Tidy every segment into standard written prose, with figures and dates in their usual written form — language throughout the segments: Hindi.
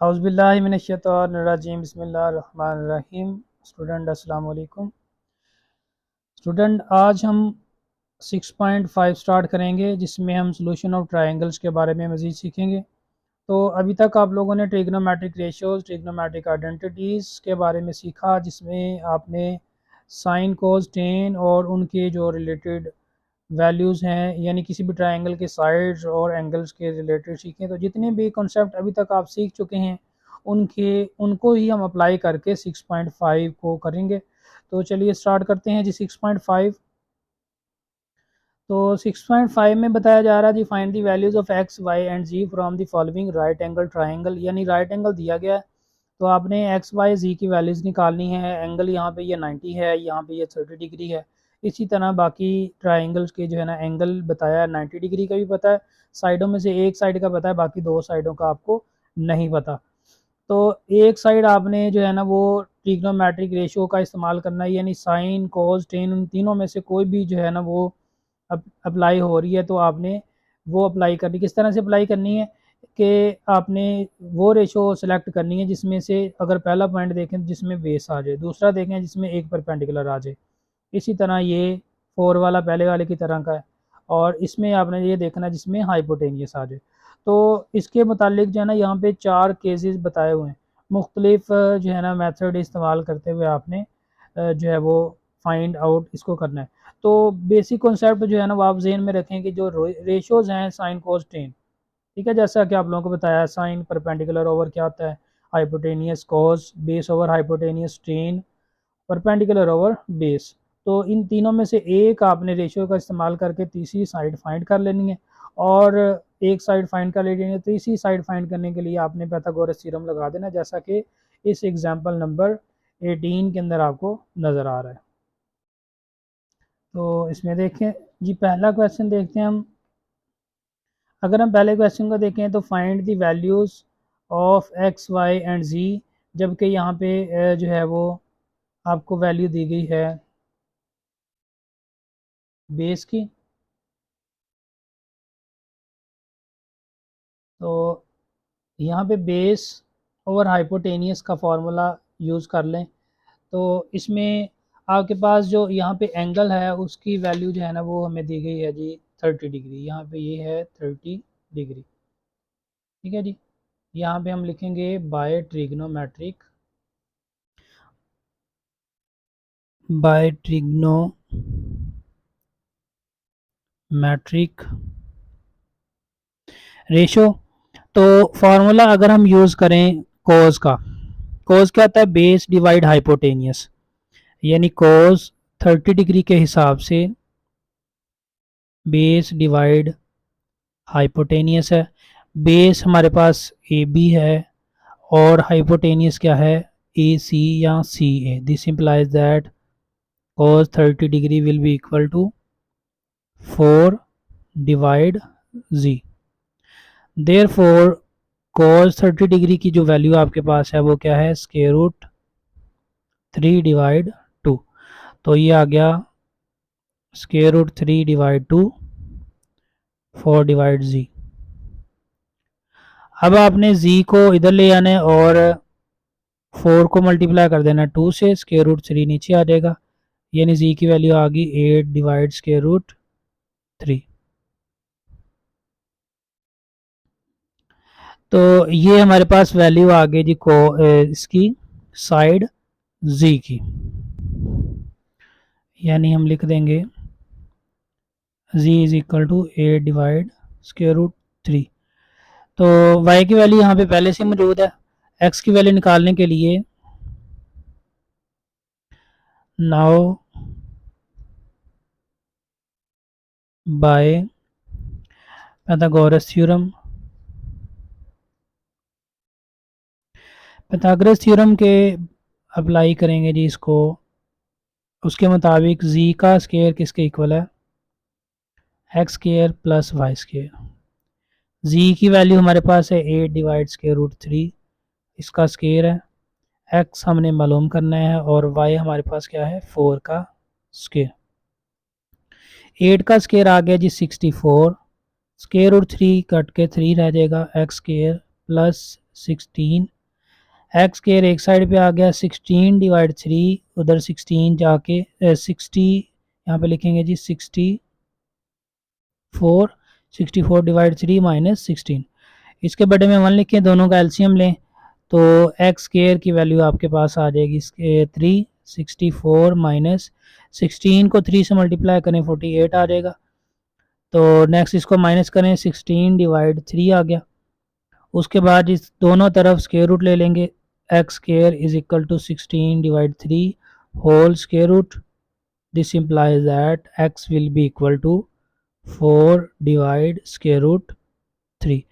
औज़ुबिल्लाहि मिनश्शैतानिर्रजीम बिस्मिल्लाहिर्रहमानिर्रहीम। स्टूडेंट अस्सलाम वालेकुम। स्टूडेंट आज हम 6.5 स्टार्ट करेंगे जिसमें हम सॉल्यूशन ऑफ ट्रायंगल्स के बारे में मज़ीद सीखेंगे। तो अभी तक आप लोगों ने ट्रिग्नोमेट्रिक रेशियोज, ट्रिग्नोमेट्रिक आइडेंटिटीज़ के बारे में सीखा, जिसमें आपने साइन, कोस, टेन और उनके जो रिलेटेड वैल्यूज़ हैं, यानी किसी भी ट्रायंगल के साइड्स और एंगल्स के रिलेटेड सीखें। तो जितने भी कॉन्सेप्ट अभी तक आप सीख चुके हैं उनको ही हम अप्लाई करके 6.5 को करेंगे। तो चलिए स्टार्ट करते हैं जी 6.5। तो 6.5 में बताया जा रहा है जी find the values of x, y and z from the following right angle triangle. यानी राइट एंगल दिया गया है तो आपने एक्स, वाई, जी की वैल्यूज़ निकालनी है। एंगल यहाँ पे ये 90 है, यहाँ पे ये 30 डिग्री है। इसी तरह बाकी ट्रायंगल्स के जो है ना एंगल बताया है, 90 डिग्री का भी पता है, साइडों में से एक साइड का पता है, बाकी दो साइडों का आपको नहीं पता। तो एक साइड आपने जो है ना वो ट्रिग्नोमेट्रिक रेशियो का इस्तेमाल करना है, यानी साइन, कोस, टेन, उन तीनों में से कोई भी जो है ना वो अप्लाई हो रही है तो आपने वो अप्लाई करनी। किस तरह से अप्लाई करनी है कि आपने वो रेशो सेलेक्ट करनी है जिसमें से अगर पहला पॉइंट देखें जिसमें बेस आ जाए, दूसरा देखें जिसमें एक परपेंडिकुलर आ जाए। इसी तरह ये 4 वाला पहले वाले की तरह का है, और इसमें आपने ये देखना जिसमें हाइपोटेनियस आ जाए। तो इसके मुतालिक जो है ना यहाँ पे 4 केसेस बताए हुए हैं। मुख्तलिफ जो है ना मेथड इस्तेमाल करते हुए आपने जो है वो फाइंड आउट इसको करना है। तो बेसिक कॉन्सेप्ट जो है ना वो आप जहन में रखें कि जो रेशोज़ हैं साइन, कोस, टेन, ठीक है, जैसा कि आप लोगों को बताया, साइन परपेंडिकुलर ओवर क्या होता है hypotenuse, cos base over hypotenuse, tan perpendicular over base. तो इन तीनों में से एक आपने रेशियो का इस्तेमाल करके तीसरी साइड फाइंड कर लेनी है, और एक साइड फाइंड कर लेनी है। तीसरी साइड फाइंड करने के लिए आपने पाइथागोरस थ्योरम लगा देना, जैसा कि इस एग्जांपल नंबर 18 के अंदर आपको नज़र आ रहा है। तो इसमें देखें जी, पहला क्वेश्चन देखते हैं हम। अगर हम पहले क्वेश्चन को देखें तो find the values of x, y and z, जबकि यहाँ पे जो है वो आपको वैल्यू दी गई है बेस की। तो यहाँ पे बेस ओवर हाइपोटेनियस का फार्मूला यूज़ कर लें। तो इसमें आपके पास जो यहाँ पे एंगल है उसकी वैल्यू जो है ना वो हमें दी गई है जी 30 डिग्री। यहाँ पे ये है 30 डिग्री, ठीक है जी। यहाँ पे हम लिखेंगे by trigonometric, by trigonometric ratio. तो फार्मूला अगर हम यूज़ करें कोस का, कोस क्या होता है, बेस डिवाइड हाइपोटेनियस, यानी कोस 30 डिग्री के हिसाब से बेस डिवाइड हाइपोटेनियस है। बेस हमारे पास ए बी है और हाइपोटेनियस क्या है, ए सी या C A. This implies that cos 30 degree will be equal to 4 divide z. Therefore cos 30 degree की जो वैल्यू आपके पास है वो क्या है, स्क्वायर रूट 3 डिवाइड 2। तो ये आ गया स्क्वायर रूट 3 डिवाइड 2, 4 डिवाइड जी। अब आपने z को इधर ले आना है और 4 को मल्टीप्लाई कर देना 2 से, स्क्वायर रूट 3 नीचे आ जाएगा, यानी z की वैल्यू आ गई 8 डिवाइड स्क्वायर रूट 3। तो ये हमारे पास वैल्यू आ गई जी को इसकी साइड z की, यानी हम लिख देंगे z is equal to 8 divide square root 3। तो y की वैल्यू यहाँ पे पहले से मौजूद है। x की वैल्यू निकालने के लिए now bye Pythagoras theorem, Pythagoras theorem के अप्लाई करेंगे जी इसको। उसके मुताबिक z का स्क्वायर किसके इक्वल है, x square plus y square. z की वैल्यू हमारे पास है 8 डिवाइड स्क्वायर रूट 3, इसका स्क्वायर है। x हमने मालूम करना है और y हमारे पास क्या है, 4 का स्क्वायर। 8 का स्क्वायर आ गया जी 64, स्क्वायर रूट 3 कट के 3 रह जाएगा, x square plus 16, x square एक साइड पे आ गया 16 डिवाइड 3, उधर 16 जाके 60 यहाँ पे लिखेंगे जी 64 डिवाइड 3 माइनस 16, इसके बड़े में 1 लिखें, दोनों का एलसीएम लें तो एक्स स्केयर की वैल्यू आपके पास आ जाएगी 364 माइनस 16 को 3 से मल्टीप्लाई करें 48 आ जाएगा। तो नेक्स्ट इसको माइनस करें 16 डिवाइड 3 आ गया। उसके बाद इस दोनों तरफ स्केयर रूट ले लेंगे, x square is equal to 16 divide 3 whole square root, this implies that x will be equal to 4 divide square root 3।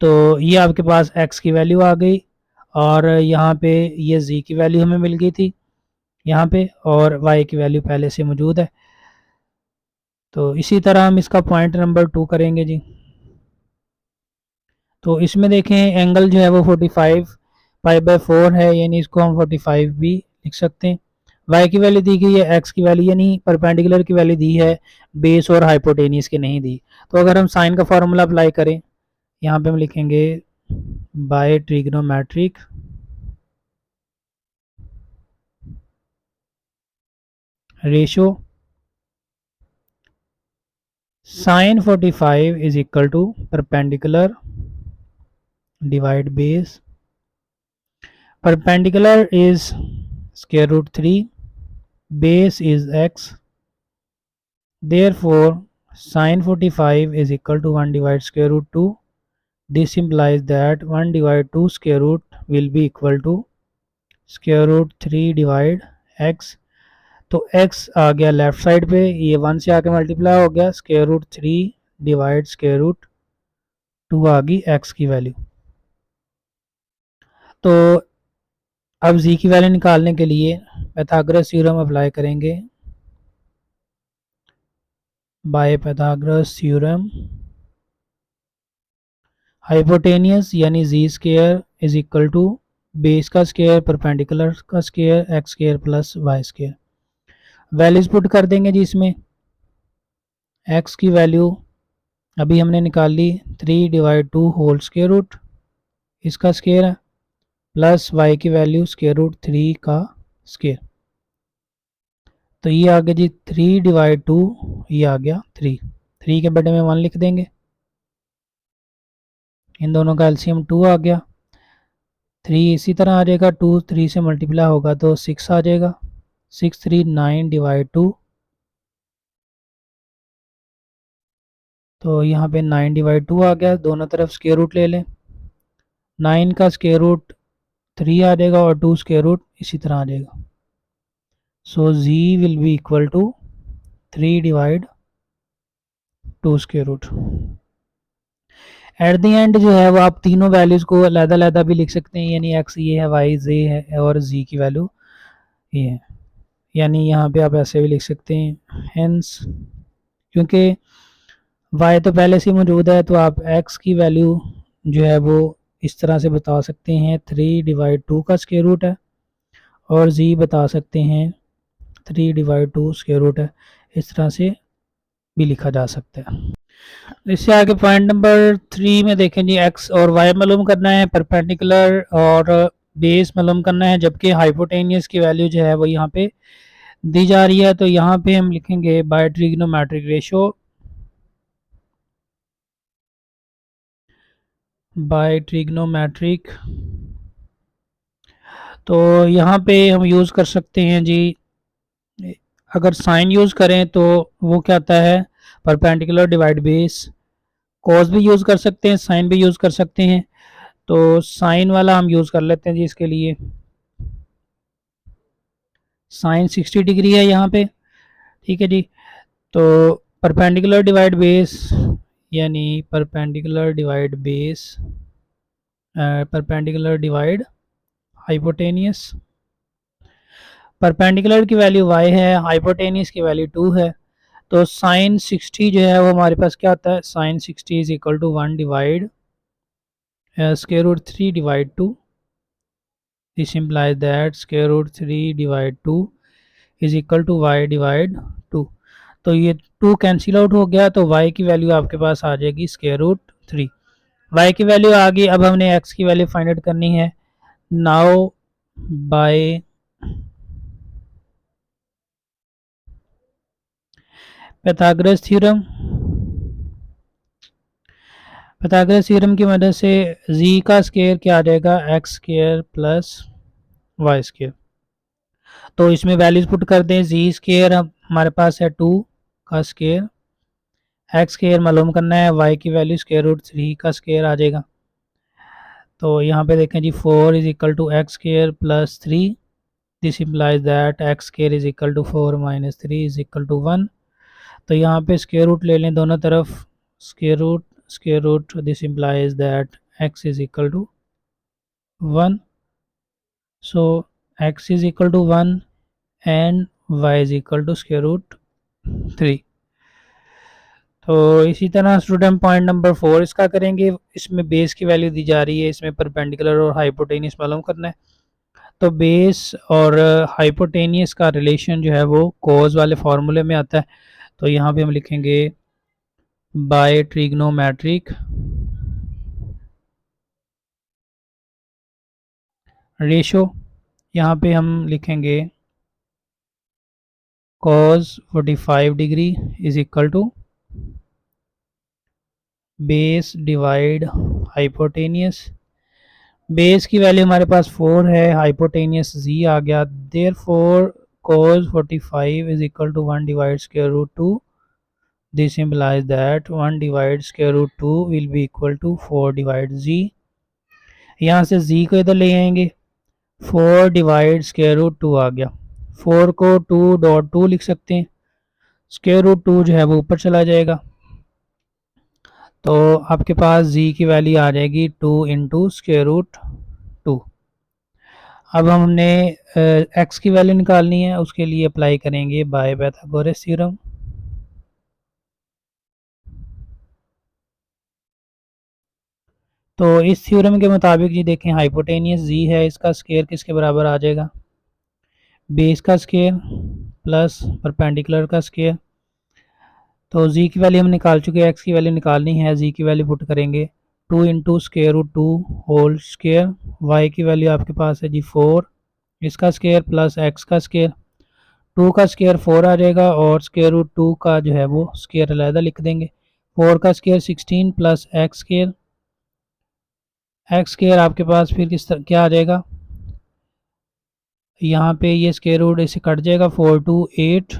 तो ये आपके पास x की वैल्यू आ गई और यहाँ पे ये z की वैल्यू हमें मिल गई थी यहाँ पे, और y की वैल्यू पहले से मौजूद है। तो इसी तरह हम इसका पॉइंट नंबर 2 करेंगे जी। तो इसमें देखें एंगल जो है वो 45 π/4 है, यानी इसको हम 45 भी लिख सकते हैं। y की वैल्यू दी गई है, x की वैल्यू यानी परपेंडिकुलर की वैल्यू दी है, बेस और हाइपोटेनियस की नहीं दी। तो अगर हम साइन का फार्मूला अप्लाई करें, यहाँ पे हम लिखेंगे by trigonometric ratio sine 45 is equal to perpendicular divide base, perpendicular is square root 3, base is x, therefore sin 45 is equal to 1 divided square root 2. This implies that 1 divided 2 square root will be equal to square root 3 divide x। तो x आ गया लेफ्ट साइड पे, ये 1 से आके मल्टीप्लाई हो गया, square root 3 divide square root 2 आ गई x की वैल्यू। तो अब z की वैल्यू निकालने के लिए पाइथागोरस थ्योरम अप्लाई करेंगे। बाय पाइथागोरस थ्योरम हाइपोटेनियस यानी z square is equal to base का स्क्वायर परपेंडिकुलर का square x square plus y square. Values put कर देंगे जी इसमें। एक्स की वैल्यू अभी हमने निकाल ली 3 डिवाइड 2 होल स्क्वायर रूट इसका स्क्वायर है, प्लस वाई की वैल्यू स्क्वायर रूट 3 का स्क्वायर। तो ये आ गया जी 3 डिवाइड 2, ये आ गया 3 के बड़े में 1 लिख देंगे, इन दोनों का एलसीएम 2 आ गया। 3 इसी तरह आ जाएगा, 2 3 से मल्टीप्लाई होगा तो 6 आ जाएगा, 6 3 9 डिवाइड 2, तो यहाँ पे 9 डिवाइड 2 आ गया। दोनों तरफ स्क्वायर रूट ले लें, 9 का स्क्वायर रूट 3 आ जाएगा और 2 स्क्वायर रूट इसी तरह आ जाएगा। So z will be equal to 3 divide 2 square root. At the end जो है वो आप तीनों वैल्यूज़ को अलग-अलग भी लिख सकते हैं, यानी x ये है, y z है और z की वैल्यू ये है, यानी यहाँ पे आप ऐसे भी लिख सकते हैं। हेंस क्योंकि y तो पहले से मौजूद है तो आप x की वैल्यू जो है वो इस तरह से बता सकते हैं, 3 डिवाइड 2 का स्क्वायर रूट है, और z बता सकते हैं 3 डिवाइड 2 स्क्वायर रूट है। इस तरह से भी लिखा जा सकता है। इससे आगे पॉइंट नंबर 3 में देखें जी, x और y मालूम करना है, परपेंडिकुलर और बेस मालूम करना है, जबकि हाइपोटेनियस की वैल्यू जो है वो यहाँ पे दी जा रही है। तो यहाँ पे हम लिखेंगे by trigonometric ratio, by trigonometric. तो यहाँ पे हम यूज़ कर सकते हैं जी, अगर साइन यूज़ करें तो वो क्या आता है, परपेंडिकुलर डिवाइड बेस। कॉस भी यूज़ कर सकते हैं, साइन भी यूज़ कर सकते हैं। तो साइन वाला हम यूज़ कर लेते हैं जी, इसके लिए साइन 60 डिग्री है यहाँ पे, ठीक है जी। तो परपेंडिकुलर डिवाइड बेस यानी perpendicular divide base, perpendicular divide hypotenuse. Perpendicular की वैल्यू y है, हाइपोटेनियस की वैल्यू 2 है। तो साइन 60 जो है वो हमारे पास क्या आता है, sine 60 is equal to 1 divide square root 3 divide 2। This implies that square root 3 divide 2 is equal to y divide 2। तो ये 2 कैंसिल आउट हो गया, तो y की वैल्यू आपके पास आ जाएगी स्क्वायर रूट 3। y की वैल्यू आ गई। अब हमने x की वैल्यू फाइंड आउट करनी है। Now bye Pythagoras theorem, Pythagoras theorem की मदद से z का स्क्वायर क्या आ जाएगा, x square plus y square. तो इसमें वैल्यूज पुट कर दें। जी स्क्वायर हमारे पास है 2 का स्क्वायर, एक्स स्क्वायर मालूम करना है, वाई की वैल्यू स्क्वायर रूट 3 का स्क्वायर आ जाएगा। तो यहाँ पे देखें जी 4 is equal to x square plus 3, this implies that x square is equal to 4 minus 3 is equal to 1। तो यहाँ पे स्क्वायर रूट ले लें दोनों तरफ, square root, this implies that x is equal to 1। So x is equal to 1 and y is equal to square root 3। तो इसी तरह स्टूडेंट पॉइंट नंबर 4 इसका करेंगे। इसमें बेस की वैल्यू दी जा रही है, इसमें परपेंडिकुलर और हाइपोटेनियस मालूम करना है। तो बेस और हाइपोटेनियस का रिलेशन जो है वो कोज वाले फार्मूले में आता है। तो यहाँ पे हम लिखेंगे बाय ट्रिग्नोमेट्रिक रेशो, यहाँ पे हम लिखेंगे cos 45 degree is equal to base divide hypotenuse. Base की वैल्यू हमारे पास 4 है, हाइपोटेनियस z आ गया, therefore cos 45 is equal to 1 divide square root 2। This implies that 1 divide square root 2 will be equal to 4 divide z। यहाँ से z को इधर ले आएंगे, 4 डिवाइड स्क्वायर रूट 2 आ गया, 4 को 2.2 लिख सकते हैं, स्क्वायर रूट 2 जो है वो ऊपर चला जाएगा। तो आपके पास z की वैल्यू आ जाएगी 2 इंटू स्क्वायर रूट 2। अब हमने x की वैल्यू निकालनी है, उसके लिए अप्लाई करेंगे बाय पाइथागोरस थ्योरम। तो इस थ्योरम के मुताबिक जी देखें, हाइपोटेनियस z है, इसका स्क्वायर किसके बराबर आ जाएगा, बेस का स्क्वायर प्लस परपेंडिकुलर का स्क्वायर। तो z की वैल्यू हम निकाल चुके हैं, x की वैल्यू निकालनी है, z की वैल्यू पुट करेंगे 2 into square root 2 whole square, y की वैल्यू आपके पास है जी 4, इसका स्क्वायर प्लस x का स्क्वायर, 2 का स्क्वायर 4 आ जाएगा और स्क्वायर रूट 2 का जो है वो स्क्वायर अलहदा लिख देंगे। 4 का square 16 plus x square, x square आपके पास फिर किस तरह क्या आ जाएगा, यहाँ पे ये स्क्वायर रूट इसे कट जाएगा, 4 टू 8,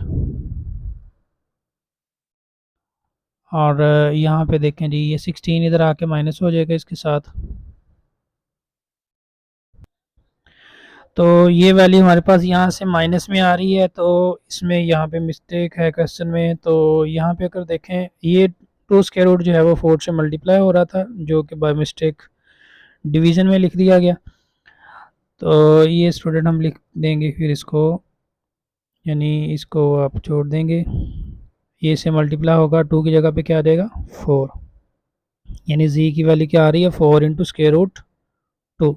और यहाँ पे देखें जी ये 16 इधर आके माइनस हो जाएगा इसके साथ। तो ये वैल्यू हमारे पास यहाँ से माइनस में आ रही है, तो इसमें यहाँ पे मिस्टेक है क्वेश्चन में। तो यहाँ पे अगर देखें ये 2 स्क्वायर रूट जो है वो 4 से मल्टीप्लाई हो रहा था, जो कि बाय मिस्टेक डिवीज़न में लिख दिया गया। तो ये स्टूडेंट हम लिख देंगे फिर इसको, यानी इसको आप छोड़ देंगे, ये से मल्टीप्लाई होगा, 2 की जगह पे क्या आ जाएगा 4, यानी z की वैल्यू क्या आ रही है 4 इंटू स्क्वायर रूट 2,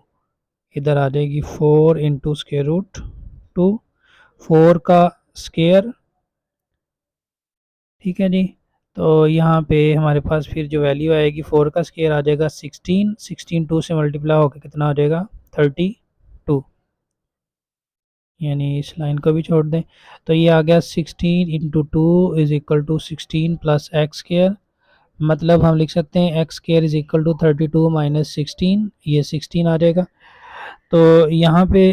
इधर आ जाएगी 4 इंटू स्क्वायर रूट 2, 4 का स्क्वायर, ठीक है जी। तो यहाँ पे हमारे पास फिर जो वैल्यू आएगी 4 का स्क्वायर आ जाएगा 16, 16 2 से मल्टीप्लाई होकर कितना आ जाएगा 32, यानी इस लाइन को भी छोड़ दें। तो ये आ गया 16 into 2 is equal to 16 plus x square, मतलब हम लिख सकते हैं x square is equal to 32 minus 16, ये 16 आ जाएगा। तो यहाँ पे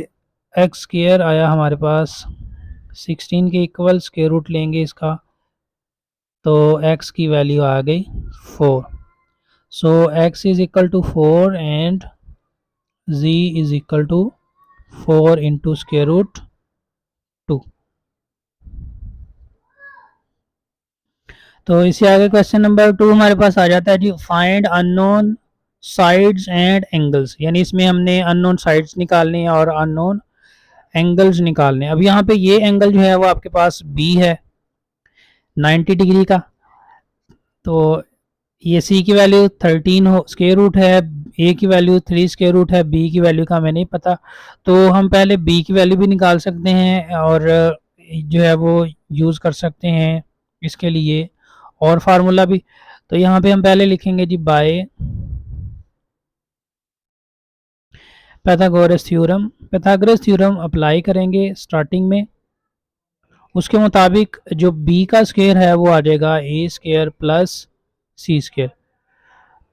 एक्स स्क्वायर आया हमारे पास 16 के इक्वल, स्क्वायर रूट लेंगे इसका, तो x की वैल्यू आ गई 4। So x is equal to 4 and z is equal to 4 into square root 2। तो इससे आगे क्वेश्चन नंबर 2 हमारे पास आ जाता है जी, find unknown sides and angles, यानी इसमें हमने अननोन साइड्स निकालने हैं और अननोन एंगल्स निकालने हैं। अब यहाँ पे ये एंगल जो है वो आपके पास b है 90 डिग्री का, तो ये c की वैल्यू 13 हो स्क्वायर रूट है, a की वैल्यू 3 स्क्वायर रूट है, b की वैल्यू का हमें नहीं पता, तो हम पहले b की वैल्यू भी निकाल सकते हैं और जो है वो यूज़ कर सकते हैं इसके लिए और फार्मूला भी। तो यहाँ पे हम पहले लिखेंगे जी बाय पैथागोरस थ्योरम अप्लाई करेंगे स्टार्टिंग में। उसके मुताबिक जो बी का स्क्वायर है वो आ जाएगा A square plus C square.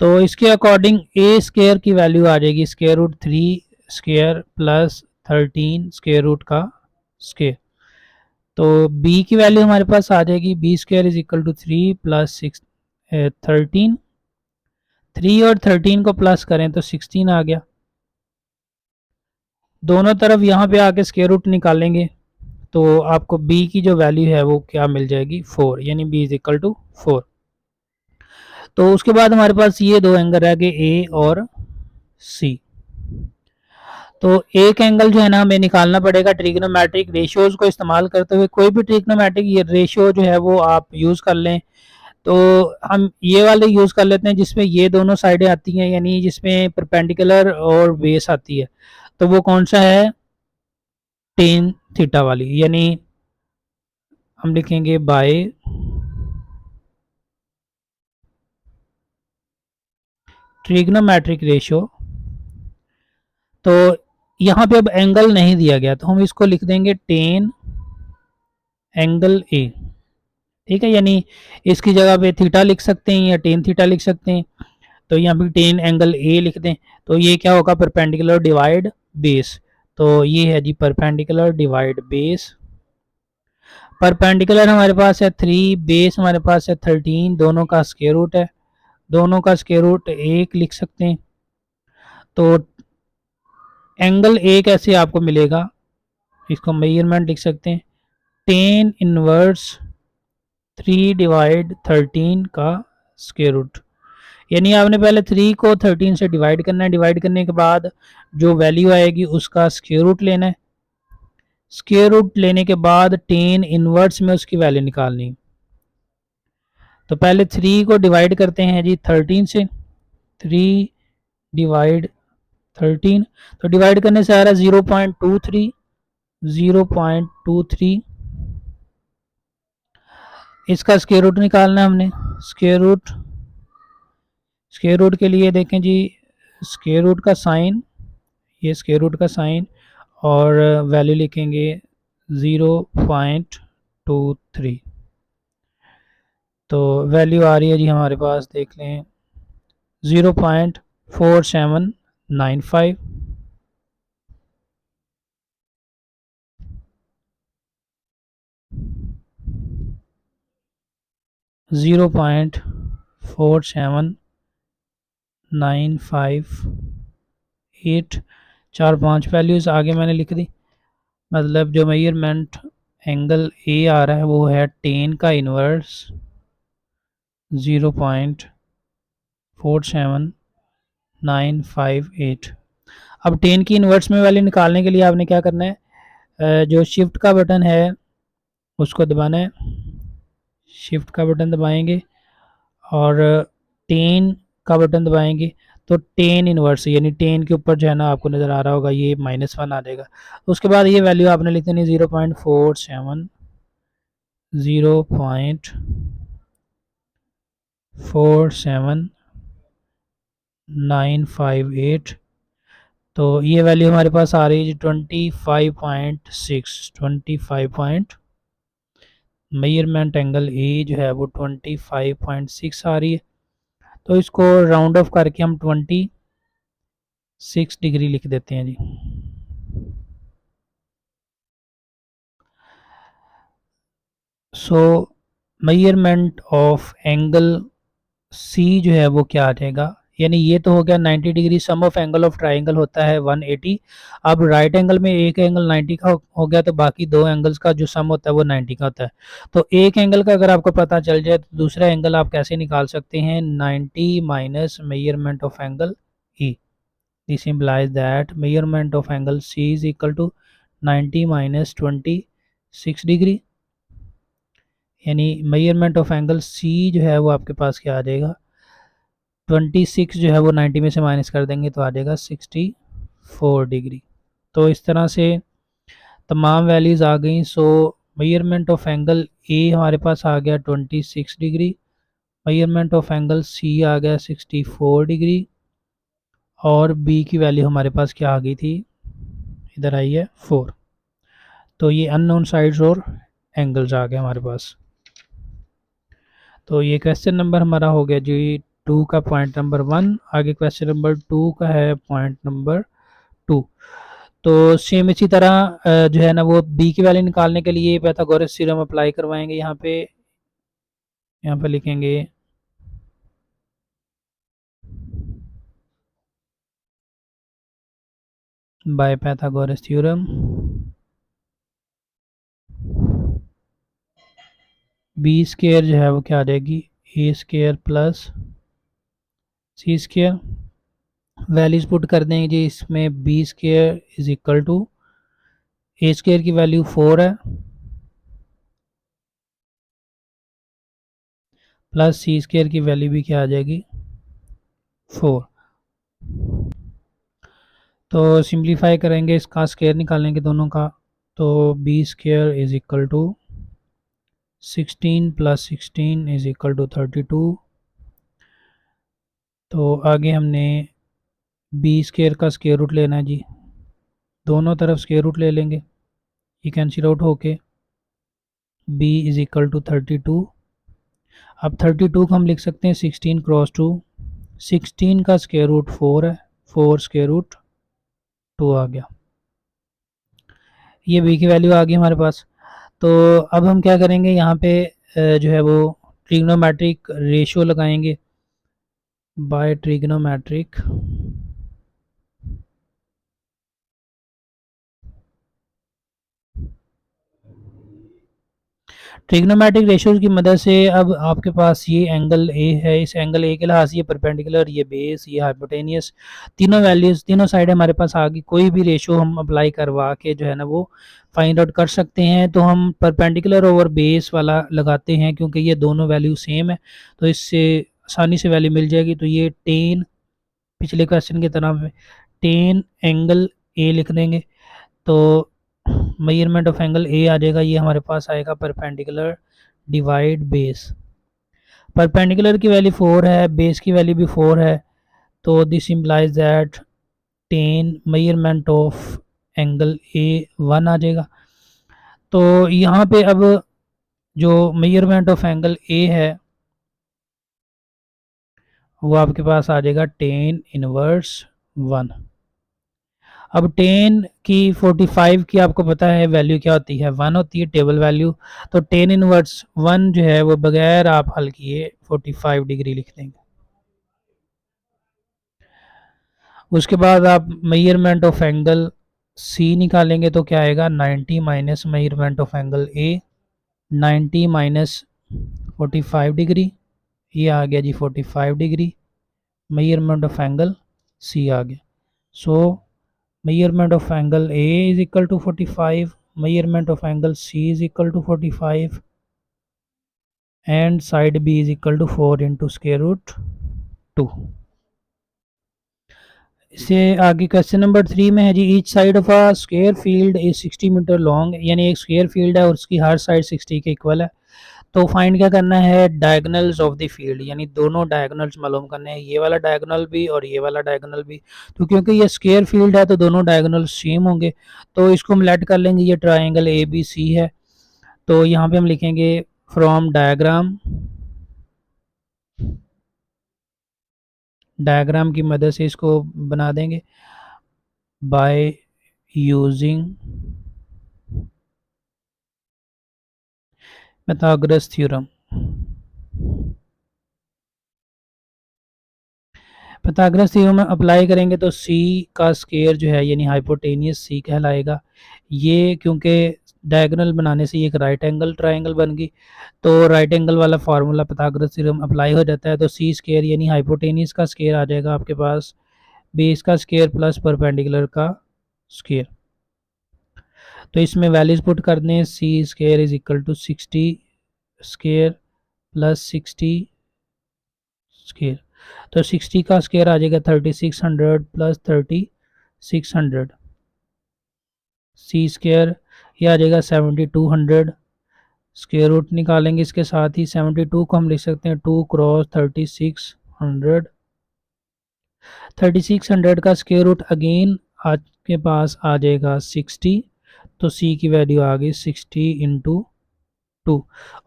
तो इसके अकॉर्डिंग ए स्क्वायर की वैल्यू आ जाएगी square root 3 square plus 13 square root का स्क्वायर। तो बी की वैल्यू हमारे पास आ जाएगी B square is equal to 3 plus 13। 3 और 13 को प्लस करें तो 16 आ गया। दोनों तरफ यहाँ पे आके स्क्वायर रूट निकालेंगे तो आपको b की जो वैल्यू है वो क्या मिल जाएगी 4, यानी b इज इक्वल टू 4। तो उसके बाद हमारे पास ये दो एंगल रह गए a और c। तो एक एंगल जो है ना हमें निकालना पड़ेगा ट्रिग्नोमेट्रिक रेशियोज को इस्तेमाल करते हुए। कोई भी ट्रिग्नोमेट्रिक ये रेशियो जो है वो आप यूज़ कर लें। तो हम ये वाले यूज़ कर लेते हैं जिसमें ये दोनों साइडें आती हैं, यानी जिसमें परपेंडिकुलर और बेस आती है। तो वो कौन सा है, टेन थीटा वाली, यानी हम लिखेंगे बाय ट्रिग्नोमेट्रिक रेशियो। तो यहाँ पे अब एंगल नहीं दिया गया तो हम इसको लिख देंगे टेन एंगल ए। ठीक है, यानी इसकी जगह पे थीटा लिख सकते हैं या टेन थीटा लिख सकते हैं। तो यहाँ पे टेन एंगल ए लिख दें तो ये क्या होगा, परपेंडिकुलर डिवाइड बेस। तो ये है जी परपेंडिकुलर डिवाइड बेस। परपेंडिकुलर हमारे पास है 3, बेस हमारे पास है 13, दोनों का स्क्वायर रूट है। दोनों का स्क्वायर रूट 1 लिख सकते हैं। तो एंगल ए कैसे आपको मिलेगा, इसको मेजरमेंट लिख सकते हैं टेन इनवर्स 3 डिवाइड 13 का स्क्वायर रूट। यानी आपने पहले 3 को 13 से डिवाइड करना है, डिवाइड करने के बाद जो वैल्यू आएगी उसका स्क्वायर रूट लेना है। स्क्वायर रूट लेने के बाद टेन इनवर्स में उसकी वैल्यू निकालनी। तो पहले 3 को डिवाइड करते हैं जी 13 से, 3 डिवाइड 13, तो डिवाइड करने से आ रहा है 0.23, 0.23। इसका स्क्वायर रूट निकालना है हमने। स्क्वायर रूट के लिए देखें जी, स्क्वायर रूट का साइन, ये स्क्वायर रूट का साइन और वैल्यू लिखेंगे 0.23। तो वैल्यू आ रही है जी हमारे पास, देख लें 0.4795। 0.47958, 4-5 वैल्यूज़ आगे मैंने लिख दी। मतलब जो मेजरमेंट एंगल ए आ रहा है वो है टेन का इन्वर्स 0.47958। अब टेन की इन्वर्स में वैल्यू निकालने के लिए आपने क्या करना है, जो शिफ्ट का बटन है उसको दबाना है। शिफ्ट का बटन दबाएंगे और टेन का बटन दबाएंगे तो टेन इनवर्स, यानी टेन के ऊपर जो है ना आपको नज़र आ रहा होगा ये -1 आ जाएगा। उसके बाद ये वैल्यू आपने लिख देनी 0.47958। तो ये वैल्यू हमारे पास आ रही है 25.6, 25 मेजरमेंट एंगल ए जो है वो 25.6 आ रही है। तो इसको राउंड ऑफ करके हम 26 डिग्री लिख देते हैं जी। So measurement of angle C जो है वो क्या आ जाएगा, यानी ये तो हो गया 90 degree. Sum of angle of triangle होता है 180। अब राइट एंगल में एक एंगल 90 का हो गया तो बाकी दो एंगल्स का जो सम होता है वो 90 का होता है। तो एक एंगल का अगर आपको पता चल जाए तो दूसरा एंगल आप कैसे निकाल सकते हैं, 90 minus measurement of angle E. This implies that measurement of angle C is equal to 90 minus 26 degree. यानी मेजरमेंट ऑफ एंगल सी जो है वो आपके पास क्या आ जाएगा, 26 जो है वो 90 में से माइनस कर देंगे तो आ जाएगा 64 डिग्री। तो इस तरह से तमाम वैल्यूज़ आ गई। So measurement of angle A हमारे पास आ गया 26 degree, measurement of angle C आ गया 64 डिग्री, और बी की वैल्यू हमारे पास क्या आ गई थी, इधर आई है 4। तो ये अननोन साइड्स और एंगल्स आ गए हमारे पास। तो ये क्वेश्चन नंबर हमारा हो गया जी 2 का पॉइंट नंबर 1। आगे क्वेश्चन नंबर 2 का है पॉइंट नंबर 2। तो सेम इसी तरह जो है ना वो बी की वैल्यू निकालने के लिए पाइथागोरस थ्योरम अप्लाई करवाएंगे। यहाँ पे लिखेंगे by Pythagoras theorem B square जो है वो क्या आ जाएगी, A square plus C square. Values put कर देंगे जी इसमें, B square is equal to A square की वैल्यू 4 है प्लस सी स्केयर की वैल्यू भी क्या आ जाएगी 4। तो सिंप्लीफाई करेंगे, इसका स्केयर निकालेंगे दोनों का। तो B square is equal to 16 plus 16 is equal to 32। तो आगे हमने बी स्केयर का स्केयर रूट लेना है जी, दोनों तरफ स्केयर रूट ले लेंगे, ये कैंसिल आउट होके b इज इक्वल टू 32। अब 32 को हम लिख सकते हैं 16 क्रॉस 2, 16 का स्केयर रूट 4 है, 4 स्केयर रूट 2 आ गया। ये b की वैल्यू आ गई हमारे पास। तो अब हम क्या करेंगे, यहाँ पे जो है वो ट्रिग्नोमेट्रिक रेशियो लगाएंगे बाय ट्रिग्नोमेट्रिक ट्रिग्नोमेट्रिक रेशियोज की मदद से अब आपके पास ये एंगल ए है, इस एंगल ए के लिहाज से ये परपेंडिकुलर, ये बेस, ये हाइपोटेनियस, तीनों वैल्यूज तीनों साइड हमारे पास आ गई। कोई भी रेशियो हम अप्लाई करवा के जो है ना वो फाइंड आउट कर सकते हैं। तो हम परपेंडिकुलर ओवर बेस वाला लगाते हैं क्योंकि ये दोनों वैल्यू सेम है, तो इससे आसानी से वैल्यू मिल जाएगी। तो ये 10 पिछले क्वेश्चन की तरह 10 एंगल ए लिख देंगे। तो मेजरमेंट ऑफ एंगल ए आ जाएगा, ये हमारे पास आएगा परपेंडिकुलर डिवाइड बेस। परपेंडिकुलर की वैल्यू 4 है, बेस की वैल्यू भी 4 है, तो this implies that 10 measurement of angle ए 1 आ जाएगा। तो यहाँ पे अब जो मेजरमेंट ऑफ एंगल ए है वो आपके पास आ जाएगा 10 इनवर्स 1। अब 10 की 45 की आपको पता है वैल्यू क्या होती है, 1 होती है टेबल वैल्यू। तो 10 इनवर्स 1 जो है वो बगैर आप हल किए 45 डिग्री लिख देंगे। उसके बाद आप मेजरमेंट ऑफ एंगल सी निकालेंगे तो क्या आएगा 90 minus measurement of angle A, 90 minus 45 degree, ये आ गया जी 45 degree. Measurement of angle C आ गया। So measurement of angle A is equal to 45, measurement of angle C is equal to 45 and side B is equal to 4 into square root 2। इससे आगे क्वेश्चन नंबर 3 में है जी each side of a square field is 60 metre long, यानी एक स्क्वायर फील्ड है और उसकी हर साइड 60 के इक्वल है। तो फाइंड क्या करना है, डायगोनल्स ऑफ द फील्ड, यानी दोनों डायगोनल्स मालूम करने हैं, ये वाला डायगोनल भी और ये वाला डायगोनल भी। तो क्योंकि ये स्क्वायर फील्ड है तो दोनों डायगोनल सेम होंगे, तो इसको हम लेट कर लेंगे, ये ट्राइंगल ए बी सी है। तो यहाँ पे हम लिखेंगे फ्रॉम डायग्राम, डायग्राम की मदद से इसको बना देंगे bye using Pythagoras theorem. Pythagoras theorem apply करेंगे तो सी का स्क्वायर जो है यानी हाइपोटेनियस सी कहलाएगा। ये क्योंकि डायगोनल बनाने से ये एक राइट एंगल ट्रायंगल बन गई, तो राइट एंगल वाला फार्मूला पाइथागोरस थ्योरम अप्लाई हो जाता है। तो सी स्क्वायर यानी हाइपोटेनियस का स्क्वायर आ जाएगा आपके पास, बेस का स्क्वायर प्लस परपेंडिकुलर का स्क्वायर। तो इसमें वैल्यूज पुट कर दें, C square is equal to 60 square plus 60 square. तो 60 का स्क्वायर आ जाएगा 3600 प्लस 3600, सी स्क्वायर ये आ जाएगा 7200। स्क्वायर रूट निकालेंगे इसके साथ ही, 72 को हम लिख सकते हैं 2 क्रॉस 3600 3600 का स्क्वायर रूट अगेन आपके पास आ जाएगा 60, तो सी की वैल्यू आ गई 60 इंटू 2,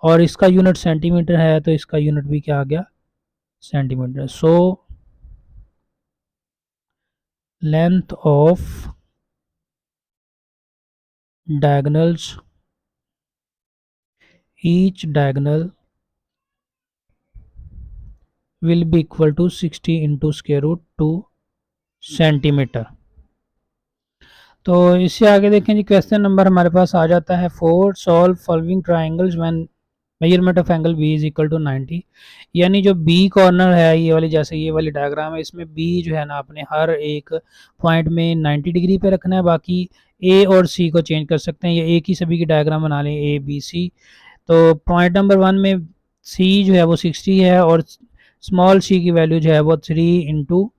और इसका यूनिट सेंटीमीटर है तो इसका यूनिट भी क्या आ गया, centimetre. So length of diagonals, each diagonal will be equal to 60 into square root 2 centimetre. तो इससे आगे देखें जी, क्वेश्चन नंबर हमारे पास आ जाता है 4, solve following triangles when measurement of angle B is equal to 90। यानी जो बी कॉर्नर है ये वाली, जैसे ये वाली डायग्राम है, इसमें बी जो है ना आपने हर एक पॉइंट में 90 डिग्री पे रखना है, बाकी ए और सी को चेंज कर सकते हैं, ये एक ही सभी की डायग्राम बना लें, ए बी सी। तो पॉइंट नंबर 1 में सी जो है वो 60 है और स्मॉल सी की वैल्यू जो है वो 3 इंटू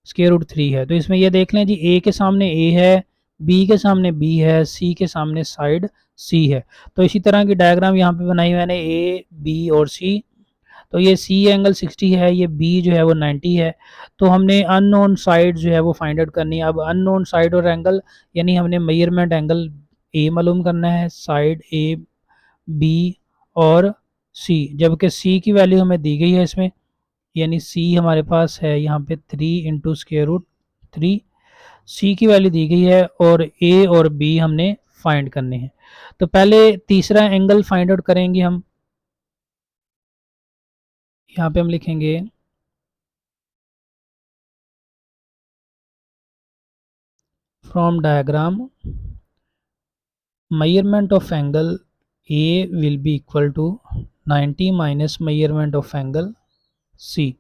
स्क्वायर रूट 3 है। तो इसमें ये देख लें जी, ए के सामने ए है, बी के सामने बी है, सी के सामने साइड सी है। तो इसी तरह की डायग्राम यहाँ पे बनाई मैंने, ए बी और सी। तो ये सी एंगल 60 है, ये बी जो है वो 90 है। तो हमने अननोन साइड जो है वो फाइंड आउट करनी है। अब अननोन साइड और एंगल, यानी हमने मेजरमेंट एंगल ए मालूम करना है, साइड ए बी और सी, जबकि सी की वैल्यू हमें दी गई है इसमें, यानी सी हमारे पास है यहाँ पे 3 इंटू स्क्वायर रूट 3, सी की वैल्यू दी गई है, और ए और बी हमने फाइंड करने हैं। तो पहले तीसरा एंगल फाइंड आउट करेंगे हम। यहाँ पे हम लिखेंगे from diagram measurement of angle A will be equal to 90 minus measurement of angle C.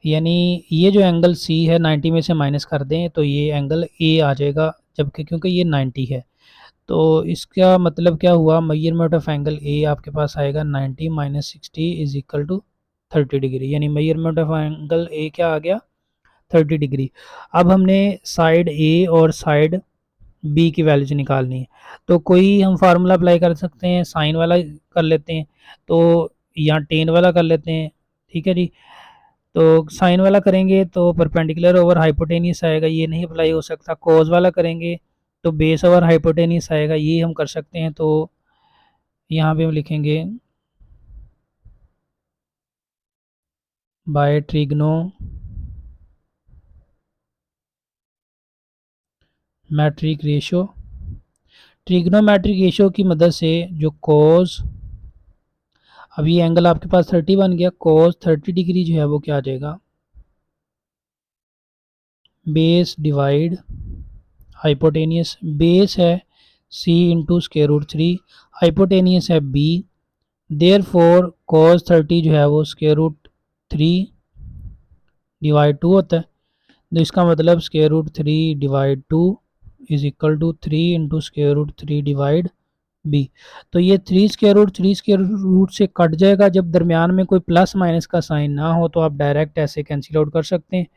यानी ये जो एंगल सी है 90 में से माइनस कर दें तो ये एंगल ए आ जाएगा, जबकि क्योंकि ये 90 है। तो इसका मतलब क्या हुआ, मेजरमेंट ऑफ एंगल ए आपके पास आएगा 90 minus 60 is equal to 30 degree, यानी मेजरमेंट ऑफ एंगल ए क्या आ गया, 30 डिग्री। अब हमने साइड ए और साइड बी की वैल्यूज निकालनी है। तो कोई हम फार्मूला अप्लाई कर सकते हैं, साइन वाला कर लेते हैं, तो या टेन वाला कर लेते हैं, ठीक है जी। तो साइन वाला करेंगे तो परपेंडिकुलर ओवर हाइपोटेनियस आएगा, ये नहीं अप्लाई हो सकता। कोज वाला करेंगे तो बेस ओवर हाइपोटेनियस आएगा, ये हम कर सकते हैं। तो यहाँ पे हम लिखेंगे by trigonometric ratio, trigonometric ratio की मदद से जो कोज, अब ये एंगल आपके पास 30 बन गया, कोज 30 डिग्री जो है वो क्या आ जाएगा, बेस डिवाइड हाइपोटेनियस, बेस है सी इंटू स्क्वायर रूट 3, हाइपोटेनियस है बी, देयर फोर कोस 30 जो है वो स्क्वायर रूट 3 डिवाइड 2 होता है। तो इसका मतलब square root 3 divide 2 is equal to 3 into square root 3 divide B. तो ये 3 स्क्वायर रूट से कट जाएगा, जब दरमियान में कोई प्लस माइनस का साइन ना हो तो आप डायरेक्ट ऐसे कैंसिल आउट कर सकते हैं।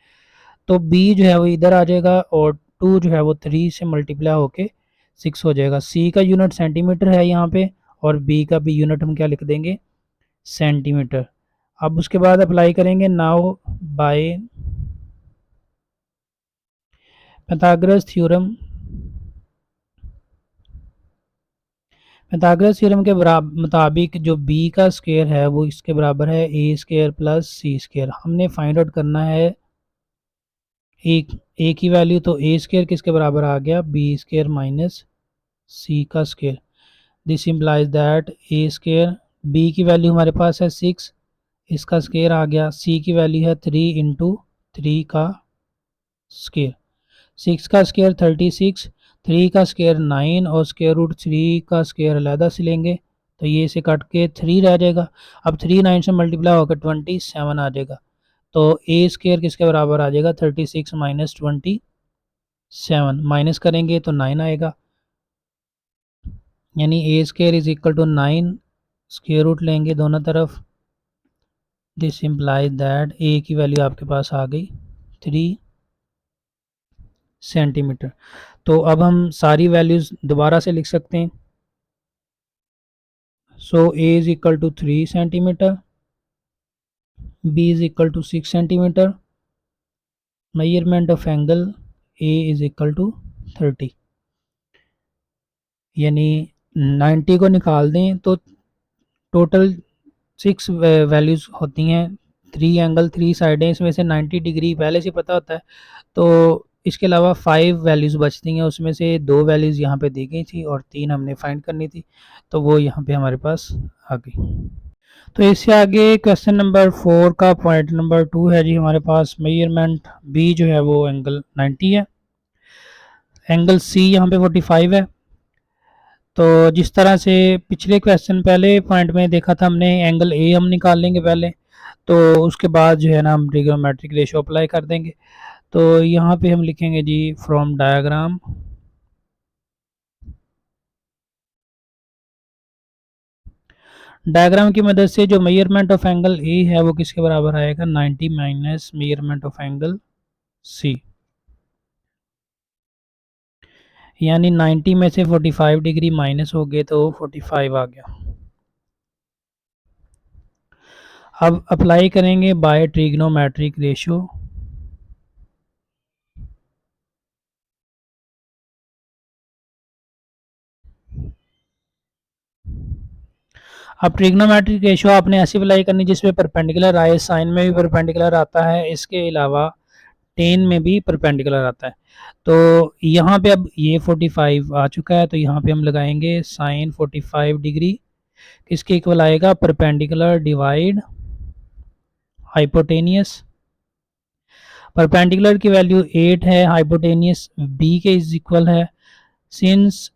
तो बी जो है वो इधर आ जाएगा और 2 जो है वो 3 से मल्टीप्लाई होके 6 हो जाएगा। सी का यूनिट सेंटीमीटर है यहाँ पे, और बी का भी यूनिट हम क्या लिख देंगे, सेंटीमीटर। अब उसके बाद अप्लाई करेंगे now by Pythagoras theorem. Pythagoras theorem के मुताबिक जो बी का स्क्वायर है वो इसके बराबर है ए स्क्वायर प्लस सी स्क्वायर। हमने फाइंड आउट करना है एक ए की वैल्यू, तो ए स्क्वायर किसके बराबर आ गया, बी स्क्वायर माइनस सी का square. This implies that A square, B की वैल्यू हमारे पास है 6, इसका स्क्वायर आ गया, सी की वैल्यू है 3 इंटू 3 का स्क्वायर, 6 का स्क्वायर 36, 3 का स्क्वायर 9 और स्क्वायर रूट 3 का स्क्वायर अलहदा से लेंगे तो ये से कट के 3 रह जाएगा। अब 3 9 से मल्टीप्लाई होकर 27 आ जाएगा। तो ए स्क्वायर किसके बराबर आ जाएगा, 36 माइनस 27, माइनस करेंगे तो 9 आएगा, यानी A square is equal to 9, square root लेंगे दोनों तरफ। दिस इम्प्लाइज दैट ए की वैल्यू आपके पास आ गई 3 सेंटीमीटर। तो अब हम सारी वैल्यूज़ दोबारा से लिख सकते हैं। So A is equal to 3 centimetre, B is equal to 6 centimetre, measurement of angle A is equal to 30, यानी 90 को निकाल दें तो टोटल 6 वैल्यूज़ होती हैं, 3 एंगल 3 साइडें, इसमें से 90 डिग्री पहले से पता होता है। तो इसके अलावा 5 वैल्यूज़ बचती हैं, उसमें से 2 वैल्यूज़ यहाँ पे दी गई थी और 3 हमने फाइंड करनी थी, तो वो यहाँ पे हमारे पास आ गई। तो इससे आगे क्वेश्चन नंबर 4 का पॉइंट नंबर 2 है जी हमारे पास, मेजरमेंट बी जो है वो एंगल 90 है, एंगल सी यहाँ पे 45 है। तो जिस तरह से पिछले क्वेश्चन पहले पॉइंट में देखा था हमने, एंगल ए हम निकाल लेंगे पहले, तो उसके बाद जो है ना हम ट्रिग्नोमेट्रिक रेशो अप्लाई कर देंगे। तो यहाँ पे हम लिखेंगे जी फ्रॉम डायग्राम की मदद से जो मेजरमेंट ऑफ एंगल ए है वो किसके बराबर आएगा, 90 minus measurement of angle C, यानी 90 में से 45 डिग्री माइनस हो गए तो 45 आ गया। अब अप्लाई करेंगे बाय ट्रिग्नोमेट्रिक रेशो। अब ट्रिग्नोमेट्रिक रेशो आपने ऐसी अप्लाई करनी जिसमें परपेंडिकुलर आए, साइन में भी परपेंडिकुलर आता है, इसके अलावा टेन में भी परपेंडिकुलर आता है। तो यहाँ पे अब ये 45 आ चुका है, तो यहाँ पे हम लगाएंगे साइन 45 डिग्री, किसके इक्वल आएगा, परपेंडिकुलर डिवाइड हाइपोटेनियस। परपेंडिकुलर की वैल्यू 8 है, हाइपोटेनियस बी के इज इक्वल है, सिंस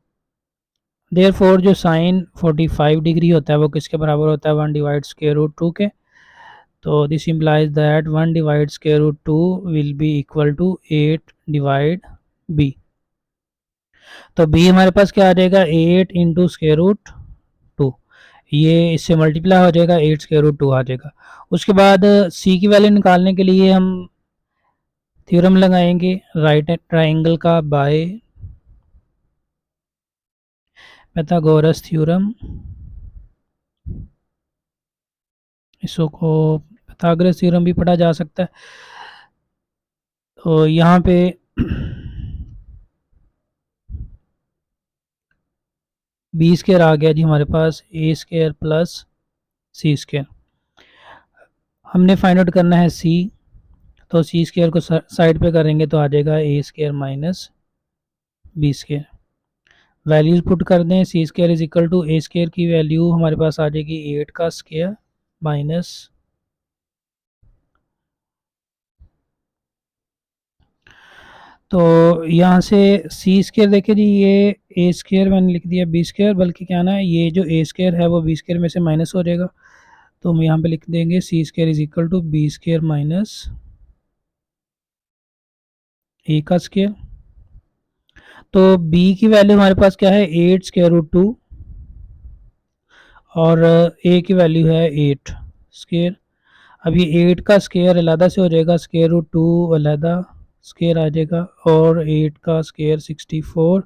देयरफॉर जो साइन 45 डिग्री होता है वो किसके बराबर होता है, 1 डिवाइड स्क्वायर रूट 2 के। तो this implies that 1 divide square root 2 will be equal to 8 divide B. तो बी हमारे पास क्या आ जाएगा, 8 इंटू स्क्वायर रूट 2, ये इससे मल्टीप्लाई हो जाएगा, 8 स्क्वायर रूट 2 आ जाएगा। उसके बाद सी की वैल्यू निकालने के लिए हम थ्योरम लगाएंगे राइट ट्राइंगल का बाय पाइथागोरस थ्योरम। इसको पाइथागोरस थ्योरम भी पढ़ा जा सकता है। तो यहाँ पे बी स्क्वायर आ गया जी हमारे पास, ए स्क्वायर प्लस सी स्क्वायर। हमने फाइंड आउट करना है सी, तो सी स्क्वायर को साइड पे करेंगे तो आ जाएगा A square minus B square. Values put कर दें, C square is equal to A square की वैल्यू हमारे पास आ जाएगी 8 का स्क्वायर माइनस, तो यहाँ से सी स्क्वायर देखे जी, ये ए स्क्वायर मैंने लिख दिया बी स्क्वायर, बल्कि क्या ना ये जो ए स्क्वायर है वो बी स्क्वायर में से माइनस हो जाएगा, तो हम यहाँ पे लिख देंगे C square is equal to B square minus A का स्क्वायर। तो b की वैल्यू हमारे पास क्या है, 8 स्क्वायर रूट 2, और a की वैल्यू है 8 स्क्वायर। अब ये 8 का स्क्वायर अलहदा से हो जाएगा, स्क्वायर रूट 2 अलहदा स्क्वायर आ जाएगा, और 8 का स्क्वायर 64।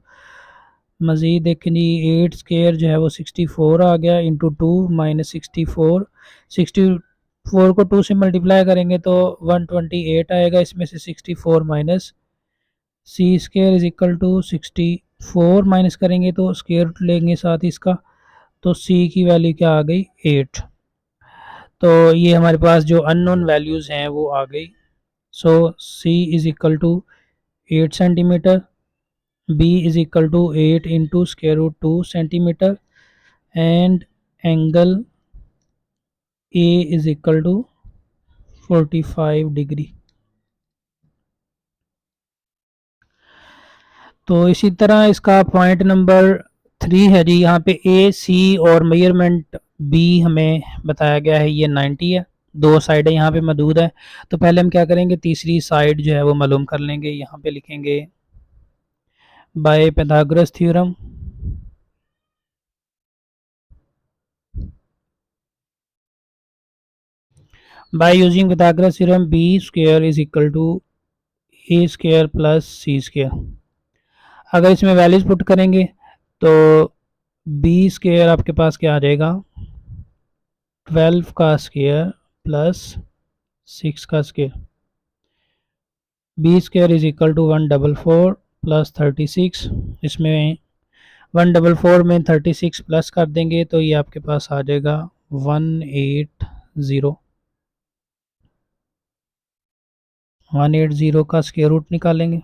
मज़ीद देखें जी, 8 स्क्वायर जो है वो 64 आ गया, इंटू 2 माइनस 64, 64 को 2 से मल्टीप्लाई करेंगे तो 128 आएगा, इसमें से 64 minus C square is equal to 64 minus करेंगे तो स्क्वायर रूट लेंगे साथ इसका, तो सी की वैल्यू क्या आ गई, 8। तो ये हमारे पास जो अननोन वैल्यूज़ हैं वो आ गई। So C is equal to 8 centimetre, B is equal to 8 into square root 2 centimetre, and angle A is equal to 45 degree. तो इसी तरह इसका पॉइंट नंबर 3 है जी, यहाँ पे ए सी और मेजरमेंट बी हमें बताया गया है, ये 90 है, 2 साइडें यहाँ पे मौजूद है। तो पहले हम क्या करेंगे, तीसरी साइड जो है वो मालूम कर लेंगे, यहाँ पे लिखेंगे by Pythagoras theorem. By using Pythagoras theorem B square is equal to A square plus C square. अगर इसमें वैल्यूज पुट करेंगे तो बी स्क्वायर आपके पास क्या आ जाएगा, 12 का स्क्वायर प्लस 6 का square. B square is equal to 144 plus 36। इसमें 144 में 36 प्लस कर देंगे तो ये आपके पास आ जाएगा 180। 180 का स्क्वायर रूट निकालेंगे